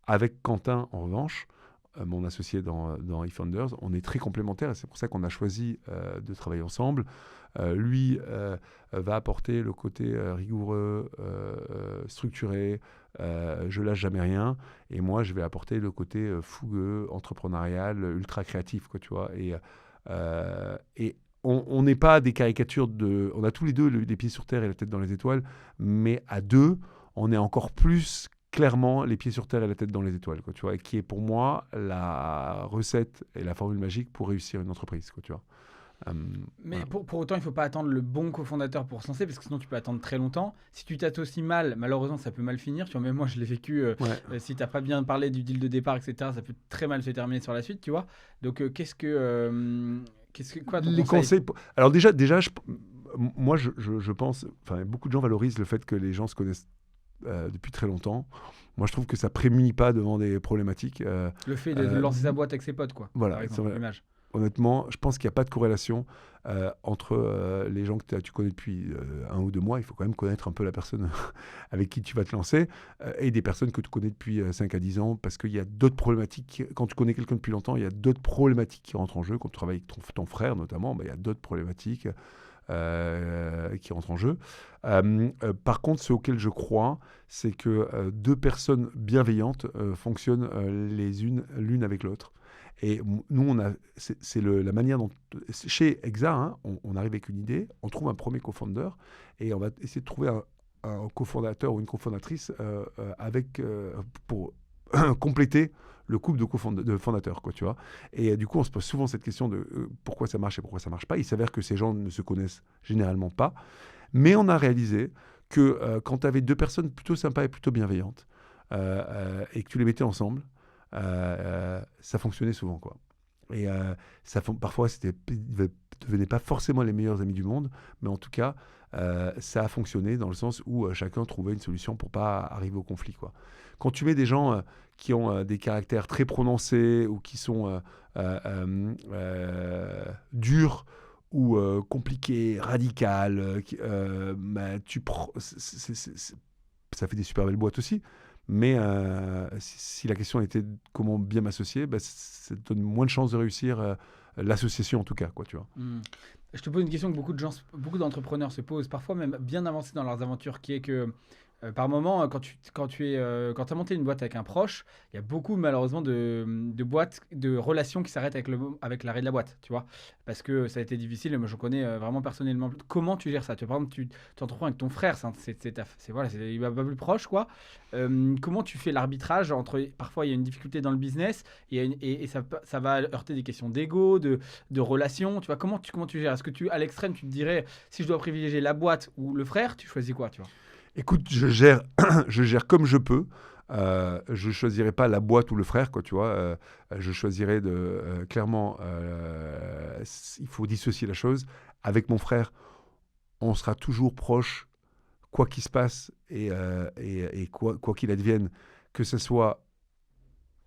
Avec Quentin, en revanche, mon associé dans eFounders, on est très complémentaires et c'est pour ça qu'on a choisi de travailler ensemble. Lui va apporter le côté rigoureux, structuré, je lâche jamais rien, et moi je vais apporter le côté fougueux, entrepreneurial, ultra créatif, quoi, tu vois. Et on n'est pas des caricatures on a tous les deux les pieds sur terre et la tête dans les étoiles, mais à deux, on est encore plus clairement les pieds sur terre et la tête dans les étoiles, quoi, tu vois, et qui est pour moi la recette et la formule magique pour réussir une entreprise, quoi, tu vois. Mais Voilà. pour autant, il ne faut pas attendre le bon cofondateur pour se lancer, parce que sinon tu peux attendre très longtemps. Si tu t'associes mal, malheureusement, ça peut mal finir. Tu vois, même moi, je l'ai vécu. Ouais. Si tu n'as pas bien parlé du deal de départ, etc., ça peut très mal se terminer sur la suite, tu vois. Donc, quoi ton Les conseil? conseils. Alors déjà moi, je pense. Enfin, beaucoup de gens valorisent le fait que les gens se connaissent depuis très longtemps. Moi, je trouve que ça prémunit pas devant des problématiques. Le fait de lancer sa boîte avec ses potes, quoi. Voilà, Par c'est exemple, vrai. l'image. Honnêtement, je pense qu'il n'y a pas de corrélation entre les gens que tu connais depuis 1 ou 2 mois. Il faut quand même connaître un peu la personne avec qui tu vas te lancer et des personnes que tu connais depuis 5 à 10 ans, parce qu'il y a d'autres problématiques. Quand tu connais quelqu'un depuis longtemps, il y a d'autres problématiques qui rentrent en jeu. Quand tu travailles avec ton frère notamment, il y a d'autres problématiques qui rentrent en jeu. Par contre, ce auquel je crois, c'est que deux personnes bienveillantes fonctionnent l'une avec l'autre. Et nous, c'est la manière dont, chez Exa, hein, on arrive avec une idée, on trouve un premier co-founder et on va essayer de trouver un cofondateur ou une cofondatrice pour compléter le couple de fondateurs, quoi, tu vois. Et du coup, on se pose souvent cette question de pourquoi ça marche et pourquoi ça marche pas. Il s'avère que ces gens ne se connaissent généralement pas, mais on a réalisé que quand tu avais deux personnes plutôt sympas et plutôt bienveillantes et que tu les mettais ensemble, ça fonctionnait souvent, quoi. Et parfois, ils devenaient pas forcément les meilleurs amis du monde, mais en tout cas, ça a fonctionné dans le sens où chacun trouvait une solution pour pas arriver au conflit, quoi. Quand tu mets des gens qui ont des caractères très prononcés ou qui sont durs ou compliqués, radicaux, ça fait des super belles boîtes aussi. Mais si la question était comment bien m'associer, ça donne moins de chances de réussir l'association en tout cas, quoi, tu vois. Je te pose une question que beaucoup d'entrepreneurs se posent, parfois même bien avancés dans leurs aventures, qui est que par moment, quand tu as monté une boîte avec un proche, il y a beaucoup malheureusement de boîtes, de relations qui s'arrêtent avec l'arrêt de la boîte, tu vois, parce que ça a été difficile. Et moi, je connais vraiment personnellement. Comment tu gères ça? Tu vois, par exemple, tu t'entreprends avec ton frère, il va pas plus proche, quoi. Comment tu fais l'arbitrage entre, parfois il y a une difficulté dans le business et ça va heurter des questions d'ego, de relations, tu vois. Comment tu gères? Est-ce que à l'extrême, tu te dirais, si je dois privilégier la boîte ou le frère, tu choisis quoi, tu vois? Écoute, je gère, je gère comme je peux. Je choisirai pas la boîte ou le frère, quoi, tu vois. Je choisirai clairement. Il faut dissocier la chose. Avec mon frère, on sera toujours proche, quoi qu'il se passe et quoi qu'il advienne, que ce soit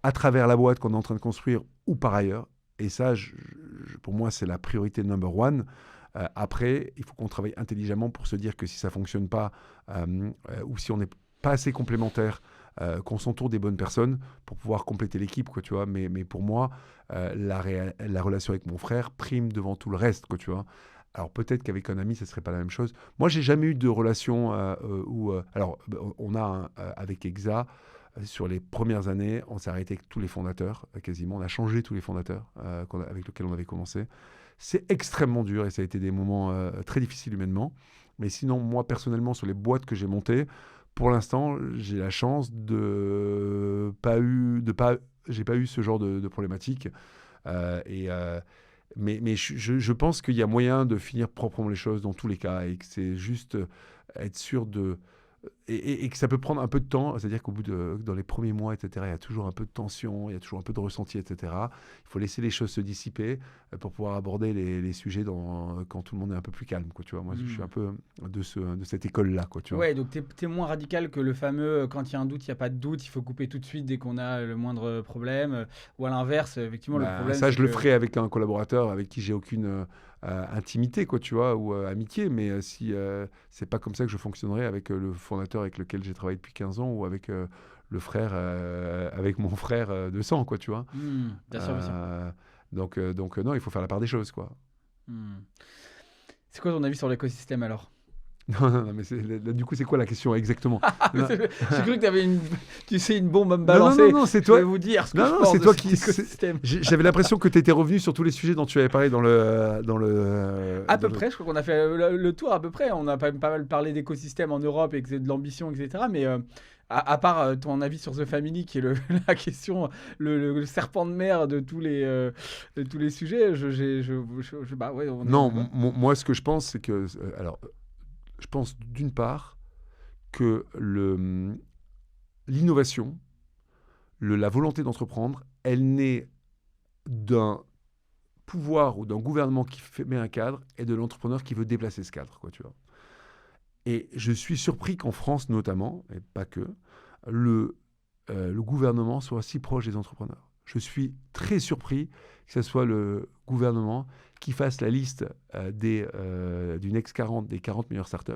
à travers la boîte qu'on est en train de construire ou par ailleurs. Et ça, pour moi, c'est la priorité number one. Après, il faut qu'on travaille intelligemment pour se dire que si ça ne fonctionne pas ou si on n'est pas assez complémentaires, qu'on s'entoure des bonnes personnes pour pouvoir compléter l'équipe, quoi, tu vois. Mais pour moi, la relation avec mon frère prime devant tout le reste, quoi, tu vois. Alors peut-être qu'avec un ami, ça serait pas la même chose. Moi, j'ai jamais eu de relation où... alors, on a avec Exa, sur les premières années, on s'est arrêté avec tous les fondateurs, quasiment. On a changé tous les fondateurs avec lesquels on avait commencé. C'est extrêmement dur et ça a été des moments très difficiles humainement. Mais sinon, moi, personnellement, sur les boîtes que j'ai montées, pour l'instant, j'ai la chance j'ai pas eu ce genre de problématique. Euh, et, euh, mais je pense qu'il y a moyen de finir proprement les choses dans tous les cas et que c'est juste être sûr de... Et que ça peut prendre un peu de temps, c'est-à-dire dans les premiers mois, etc., il y a toujours un peu de tension, il y a toujours un peu de ressenti, etc. Il faut laisser les choses se dissiper pour pouvoir aborder les sujets quand tout le monde est un peu plus calme, quoi, tu vois. Moi, je suis un peu de cette école-là, quoi, tu vois. Ouais, donc t'es moins radical que le fameux quand il y a un doute, il n'y a pas de doute, il faut couper tout de suite dès qu'on a le moindre problème. Ou à l'inverse, effectivement, le problème, Ça, c'est je le que. ferai avec un collaborateur avec qui j'ai aucune intimité, quoi, tu vois, ou amitié. Mais si c'est pas comme ça que je fonctionnerai avec le fondateur avec lequel j'ai travaillé depuis 15 ans ou avec le frère, avec mon frère de sang, quoi, tu vois. Bien sûr, bien sûr. Donc non, il faut faire la part des choses, quoi. Hmm. C'est quoi ton avis sur l'écosystème alors? Non, mais du coup, c'est quoi la question exactement? Non. J'ai cru que tu avais une bombe à me Non, balancer. non, c'est Je toi. vais vous dire ce que Non, je non, pense c'est de toi cet qui. écosystème. J'avais l'impression que tu étais revenu sur tous les sujets dont tu avais parlé dans le. À peu près, je crois qu'on a fait le tour à peu près. On a pas mal parlé d'écosystème en Europe et de l'ambition, etc. Mais à part ton avis sur The Family, qui est la question, le serpent de mer de tous les sujets, bah ouais, Non, moi, ce que je pense, c'est que. Alors, je pense d'une part que l'innovation, la volonté d'entreprendre, elle naît d'un pouvoir ou d'un gouvernement qui met un cadre et de l'entrepreneur qui veut déplacer ce cadre, quoi, tu vois. Et je suis surpris qu'en France, notamment, et pas que, le gouvernement soit si proche des entrepreneurs. Je suis très surpris que ce soit le gouvernement qui fasse la liste du Next 40, des 40 meilleures startups,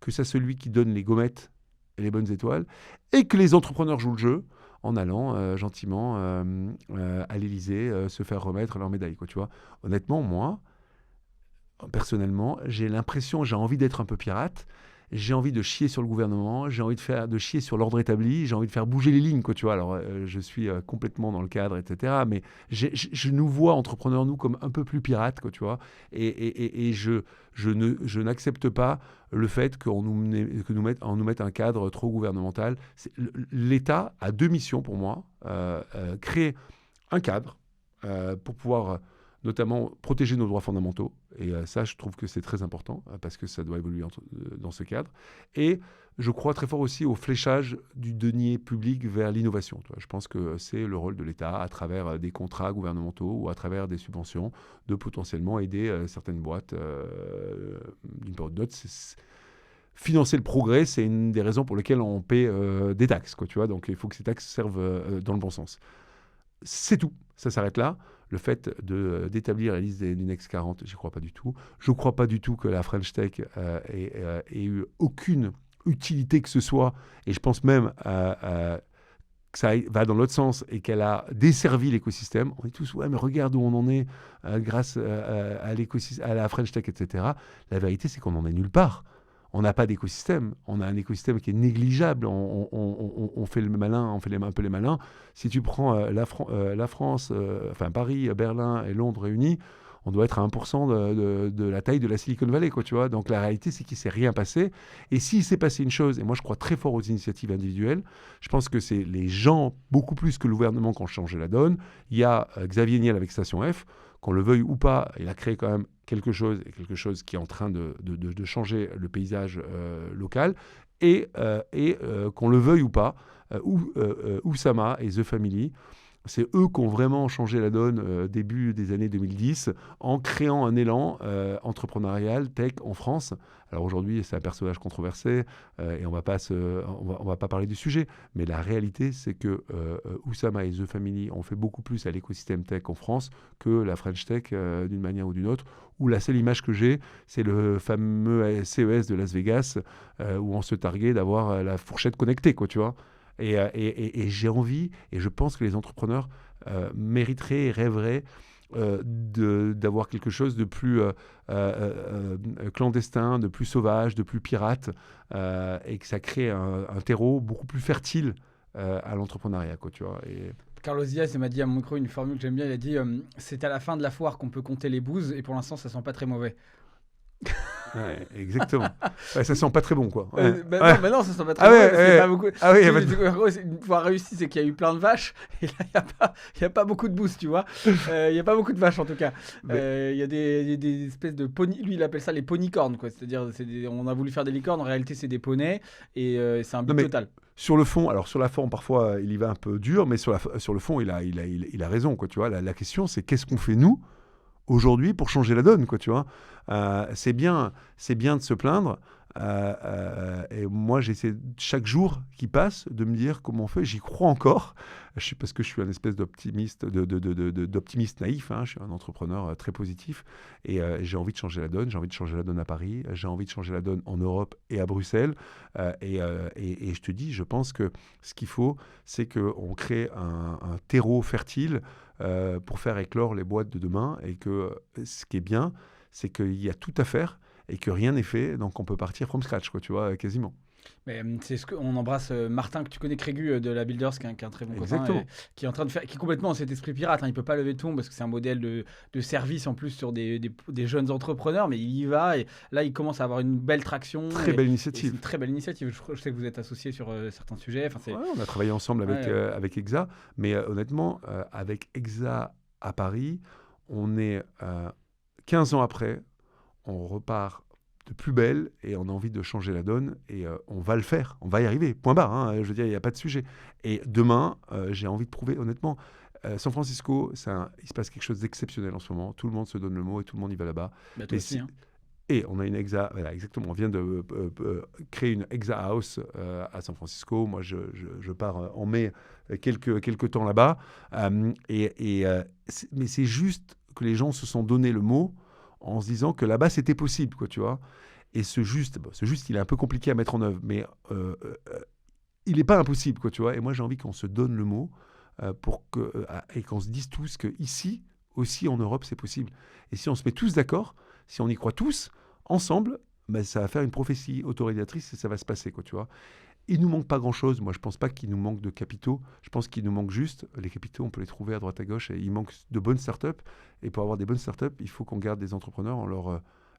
que c'est celui qui donne les gommettes et les bonnes étoiles, et que les entrepreneurs jouent le jeu en allant gentiment à l'Élysée se faire remettre leur médaille, quoi, tu vois. Honnêtement, moi, personnellement, j'ai envie d'être un peu pirate, j'ai envie de chier sur le gouvernement, j'ai envie de chier sur l'ordre établi, j'ai envie de faire bouger les lignes, quoi, tu vois. Alors, je suis complètement dans le cadre, etc. Mais je nous vois, entrepreneurs, nous, comme un peu plus pirates, quoi, tu vois. Et je n'accepte pas le fait qu'on nous mette un cadre trop gouvernemental. L'État a deux missions pour moi. Créer un cadre pour pouvoir notamment protéger nos droits fondamentaux. Et ça, je trouve que c'est très important, parce que ça doit évoluer dans ce cadre. Et je crois très fort aussi au fléchage du denier public vers l'innovation. Je pense que c'est le rôle de l'État, à travers des contrats gouvernementaux ou à travers des subventions, de potentiellement aider certaines boîtes d'une période d'autre. Financer le progrès, c'est une des raisons pour lesquelles on paie des taxes, quoi, tu vois. Donc il faut que ces taxes servent dans le bon sens. C'est tout, ça s'arrête là. Le fait d'établir la liste du Next 40, j'y crois pas du tout. Je ne crois pas du tout que la French Tech ait eu aucune utilité que ce soit. Et je pense même que ça va dans l'autre sens et qu'elle a desservi l'écosystème. On est tous, ouais, mais regarde où on en est grâce à la French Tech, etc. La vérité, c'est qu'on n'en est nulle part. On n'a pas d'écosystème. On a un écosystème qui est négligeable. On fait le malin, on fait un peu les malins. Si tu prends la France, enfin Paris, Berlin et Londres réunis, on doit être à 1% de la taille de la Silicon Valley, quoi, tu vois. Donc la réalité, c'est qu'il ne s'est rien passé. Et s'il s'est passé une chose, et moi je crois très fort aux initiatives individuelles, je pense que c'est les gens, beaucoup plus que le gouvernement, qui ont changé la donne. Il y a Xavier Niel avec Station F, qu'on le veuille ou pas, il a créé quand même quelque chose qui est en train de changer le paysage local, et qu'on le veuille ou pas, Oussama et The Family, c'est eux qui ont vraiment changé la donne début des années 2010 en créant un élan entrepreneurial tech en France. Alors aujourd'hui, c'est un personnage controversé et on va pas parler du sujet. Mais la réalité, c'est que Oussama et The Family ont fait beaucoup plus à l'écosystème tech en France que la French Tech d'une manière ou d'une autre. Où la seule image que j'ai, c'est le fameux CES de Las Vegas où on se targuait d'avoir la fourchette connectée, quoi, tu vois. Et j'ai envie, et je pense que les entrepreneurs mériteraient et rêveraient d'avoir quelque chose de plus clandestin, de plus sauvage, de plus pirate, et que ça crée un terreau beaucoup plus fertile à l'entrepreneuriat, quoi, tu vois. Et... Carlos Diaz il m'a dit à mon micro une formule que j'aime bien. Il a dit c'est à la fin de la foire qu'on peut compter les bouses et pour l'instant ça sent pas très mauvais. Ouais, exactement. Ouais, ça sent pas très bon, quoi. Ouais. Non, non, ça sent pas très mauvais. Parce qu'il y a pas beaucoup... Ah oui, En gros, une foire réussie, c'est qu'il y a eu plein de vaches et là il y a pas beaucoup de bouses, tu vois. Il y a pas beaucoup de vaches en tout cas. Il y a des espèces de pony. Lui il appelle ça les ponycornes, quoi. C'est-à-dire on a voulu faire des licornes, en réalité c'est des poneys et c'est un but total. Sur le fond, alors sur la forme, parfois, il y va un peu dur, mais sur le fond, il a raison, quoi, tu vois. La question, c'est qu'est-ce qu'on fait, nous, aujourd'hui, pour changer la donne, quoi, tu vois. C'est bien de se plaindre. Et moi, j'essaie chaque jour qui passe de me dire comment on fait. J'y crois encore. Parce que je suis un espèce d'optimiste, d'optimiste naïf. Hein. Je suis un entrepreneur très positif. Et j'ai envie de changer la donne. J'ai envie de changer la donne à Paris. J'ai envie de changer la donne en Europe et à Bruxelles. Et je te dis, je pense que ce qu'il faut, c'est qu'on crée un terreau fertile pour faire éclore les boîtes de demain. Et que ce qui est bien, c'est qu'il y a tout à faire et que rien n'est fait, donc on peut partir from scratch, quoi, tu vois, quasiment. Mais c'est ce qu'on embrasse Martin, que tu connais, Crégu de la Builders, qui est un très bon copain, qui est en train de faire, qui est complètement dans cet esprit pirate. Hein, il peut pas lever de fonds parce que c'est un modèle de service en plus sur des jeunes entrepreneurs, mais il y va et là il commence à avoir une belle traction. Très belle initiative. C'est une très belle initiative. Je sais que vous êtes associés sur certains sujets. Enfin, on a travaillé ensemble avec EXA, mais honnêtement, avec EXA à Paris, on est 15 ans après. On repart de plus belle et on a envie de changer la donne et on va le faire, on va y arriver, point barre, hein, je veux dire, il n'y a pas de sujet. Et demain, j'ai envie de prouver, honnêtement, San Francisco, il se passe quelque chose d'exceptionnel en ce moment, tout le monde se donne le mot et tout le monde y va là-bas. Bah, toi aussi, hein. Et on a une EXA, voilà, exactement, on vient de créer une EXA House à San Francisco. Moi, je pars en mai quelques temps là-bas. Mais c'est juste que les gens se sont donné le mot en se disant que là-bas, c'était possible, quoi, tu vois. Et ce juste, il est un peu compliqué à mettre en œuvre, mais il n'est pas impossible, quoi, tu vois. Et moi, j'ai envie qu'on se donne le mot et qu'on se dise tous qu'ici, aussi en Europe, c'est possible. Et si on se met tous d'accord, si on y croit tous, ensemble, ça va faire une prophétie autorégulatrice et ça va se passer, quoi, tu vois. Il ne nous manque pas grand-chose. Moi, je ne pense pas qu'il nous manque de capitaux. Je pense qu'il nous manque juste, les capitaux, on peut les trouver à droite à gauche. Et il manque de bonnes startups. Et pour avoir des bonnes startups, il faut qu'on garde des entrepreneurs,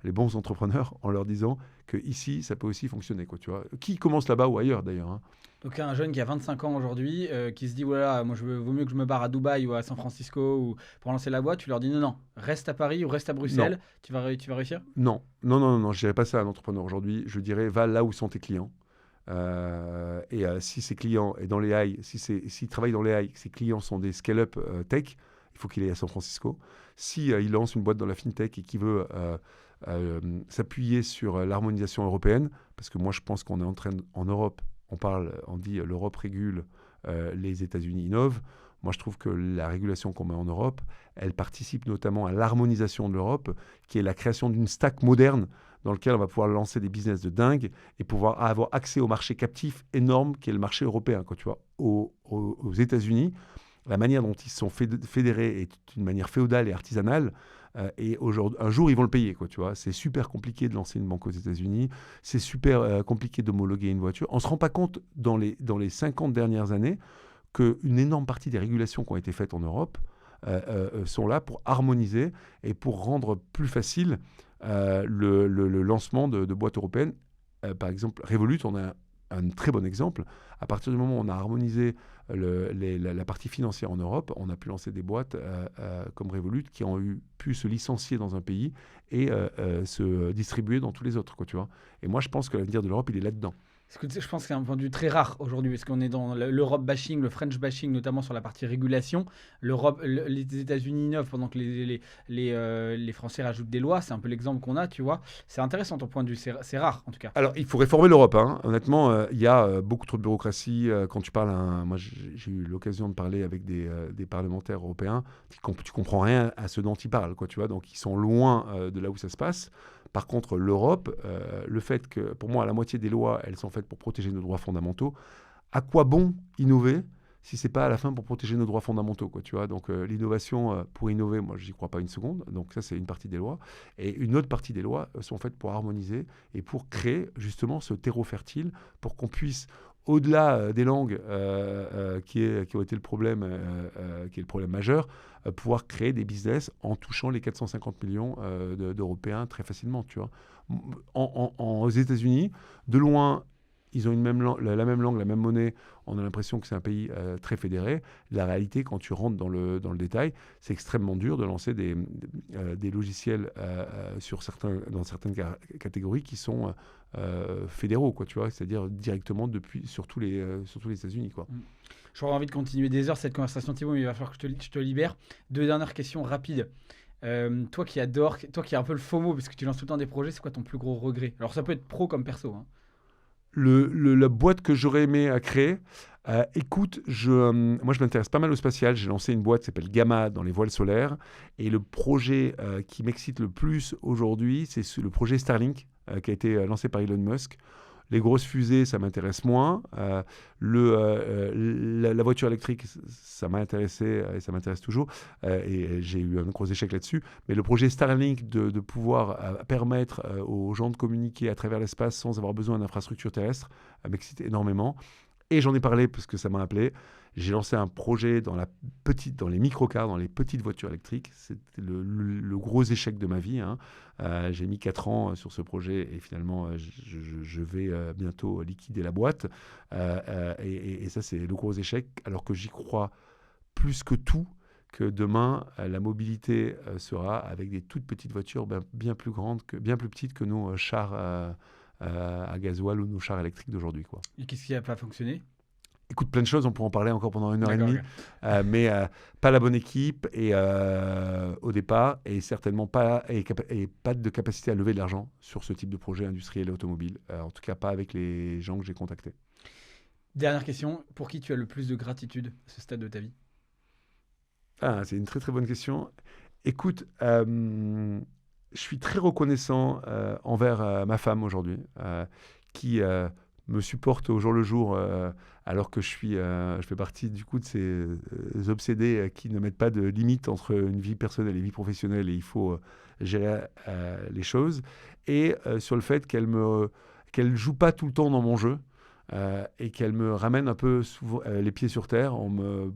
les bons entrepreneurs, en leur disant qu'ici, ça peut aussi fonctionner, quoi, tu vois. Qui commence là-bas ou ailleurs, d'ailleurs, hein. Donc un jeune qui a 25 ans aujourd'hui, qui se dit voilà, moi vaut mieux que je me barre à Dubaï ou à San Francisco ou pour lancer la boîte, tu leur dis non, reste à Paris ou reste à Bruxelles, tu vas réussir ? Non, je dirais pas ça à un entrepreneur aujourd'hui. Je dirais va là où sont tes clients. Si ses clients est dans les high, s'il travaille dans les high, ses clients sont des scale-up tech, il faut qu'il aille à San Francisco. Si il lance une boîte dans la fintech et qu'il veut s'appuyer sur l'harmonisation européenne, parce que moi je pense qu'on est en train en Europe, on dit l'Europe régule, les États-Unis innovent. Moi, je trouve que la régulation qu'on met en Europe, elle participe notamment à l'harmonisation de l'Europe, qui est la création d'une stack moderne dans lequel on va pouvoir lancer des business de dingue et pouvoir avoir accès au marché captif énorme qui est le marché européen. Quand tu vois, aux États-Unis, la manière dont ils sont fédérés est une manière féodale et artisanale. Et un jour, ils vont le payer, quoi, tu vois. C'est super compliqué de lancer une banque aux États-Unis. C'est super compliqué d'homologuer une voiture. On ne se rend pas compte dans les 50 dernières années qu'une énorme partie des régulations qui ont été faites en Europe sont là pour harmoniser et pour rendre plus facile le lancement de boîtes européennes. Par exemple, Revolut, on a un très bon exemple. À partir du moment où on a harmonisé la partie financière en Europe, on a pu lancer des boîtes comme Revolut qui ont pu se licencier dans un pays et se distribuer dans tous les autres, quoi, tu vois. Et moi, je pense que l'avenir de l'Europe, il est là-dedans. Je pense que c'est un point de vue très rare aujourd'hui, parce qu'on est dans l'Europe bashing, le French bashing, notamment sur la partie régulation. Les États-Unis innovent pendant que les Français rajoutent des lois. C'est un peu l'exemple qu'on a, tu vois. C'est intéressant ton point de vue, c'est rare en tout cas. Alors, il faut réformer l'Europe, hein. Honnêtement, il y a beaucoup trop de bureaucratie. Quand tu parles, moi j'ai eu l'occasion de parler avec des parlementaires européens, tu comprends rien à ce dont ils parlent, quoi, tu vois. Donc, ils sont loin de là où ça se passe. Par contre, l'Europe, le fait que, pour moi, la moitié des lois, elles sont faites pour protéger nos droits fondamentaux. À quoi bon innover si c'est pas à la fin pour protéger nos droits fondamentaux, quoi, tu vois. Donc l'innovation, pour innover, moi, j'y crois pas une seconde. Donc ça, c'est une partie des lois. Et une autre partie des lois sont faites pour harmoniser et pour créer justement ce terreau fertile pour qu'on puisse, au-delà des langues qui ont été le problème, qui est le problème majeur, pouvoir créer des business en touchant les 450 millions d'Européens très facilement, tu vois. Aux États-Unis, de loin, ils ont la même langue, la même monnaie. On a l'impression que c'est un pays très fédéré. La réalité, quand tu rentres dans le détail, c'est extrêmement dur de lancer des logiciels dans certaines catégories qui sont fédéraux, quoi, tu vois, c'est-à-dire directement sur tous les États-Unis, quoi. J'aurais envie de continuer des heures cette conversation, Thibaut, mais il va falloir que je te libère. 2 dernières questions rapides. Toi qui adores, toi qui as un peu le FOMO parce que tu lances tout le temps des projets, c'est quoi ton plus gros regret? Alors ça peut être pro comme perso, hein. La boîte que j'aurais aimé créer, écoute, moi je m'intéresse pas mal au spatial. J'ai lancé une boîte qui s'appelle Gamma dans les voiles solaires. Et le projet qui m'excite le plus aujourd'hui, c'est le projet Starlink qui a été lancé par Elon Musk. Les grosses fusées, ça m'intéresse moins. La voiture électrique, ça m'a intéressé et ça m'intéresse toujours. Et j'ai eu un gros échec là-dessus. Mais le projet Starlink de pouvoir permettre aux gens de communiquer à travers l'espace sans avoir besoin d'infrastructures terrestres m'excite énormément. Et j'en ai parlé parce que ça m'a appelé. J'ai lancé un projet dans les microcars, dans les petites voitures électriques. C'était le gros échec de ma vie, hein. J'ai mis 4 ans sur ce projet et finalement, je vais bientôt liquider la boîte. Et ça, c'est le gros échec, alors que j'y crois plus que tout, que demain, la mobilité sera avec des toutes petites voitures bien plus petites que nos chars à gasoil ou nos chars électriques d'aujourd'hui, quoi. Et qu'est-ce qui n'a pas fonctionné? Écoute, plein de choses, on pourra en parler encore pendant 1 heure et D'accord, demie, ok. mais pas la bonne équipe au départ, et certainement pas de capacité à lever de l'argent sur ce type de projet industriel et automobile, en tout cas pas avec les gens que j'ai contactés. Dernière question, pour qui tu as le plus de gratitude à ce stade de ta vie? Ah, c'est une très très bonne question. Écoute, je suis très reconnaissant envers ma femme aujourd'hui, qui me supporte au jour le jour, alors que je fais partie du coup de ces obsédés qui ne mettent pas de limite entre une vie personnelle et une vie professionnelle, et il faut gérer les choses. Et sur le fait qu'elle joue pas tout le temps dans mon jeu, et qu'elle me ramène un peu souvent, les pieds sur terre en me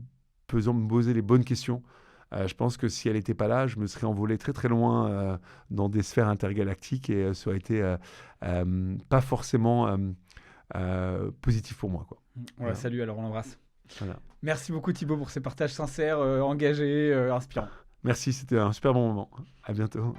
faisant me poser les bonnes questions. Je pense que si elle n'était pas là, je me serais envolé très très loin dans des sphères intergalactiques, et ça aurait été pas forcément positif pour moi, quoi. Voilà, salut, alors on l'embrasse. Voilà. Merci beaucoup Thibaut pour ces partages sincères, engagés, inspirants. Merci, c'était un super bon moment. À bientôt.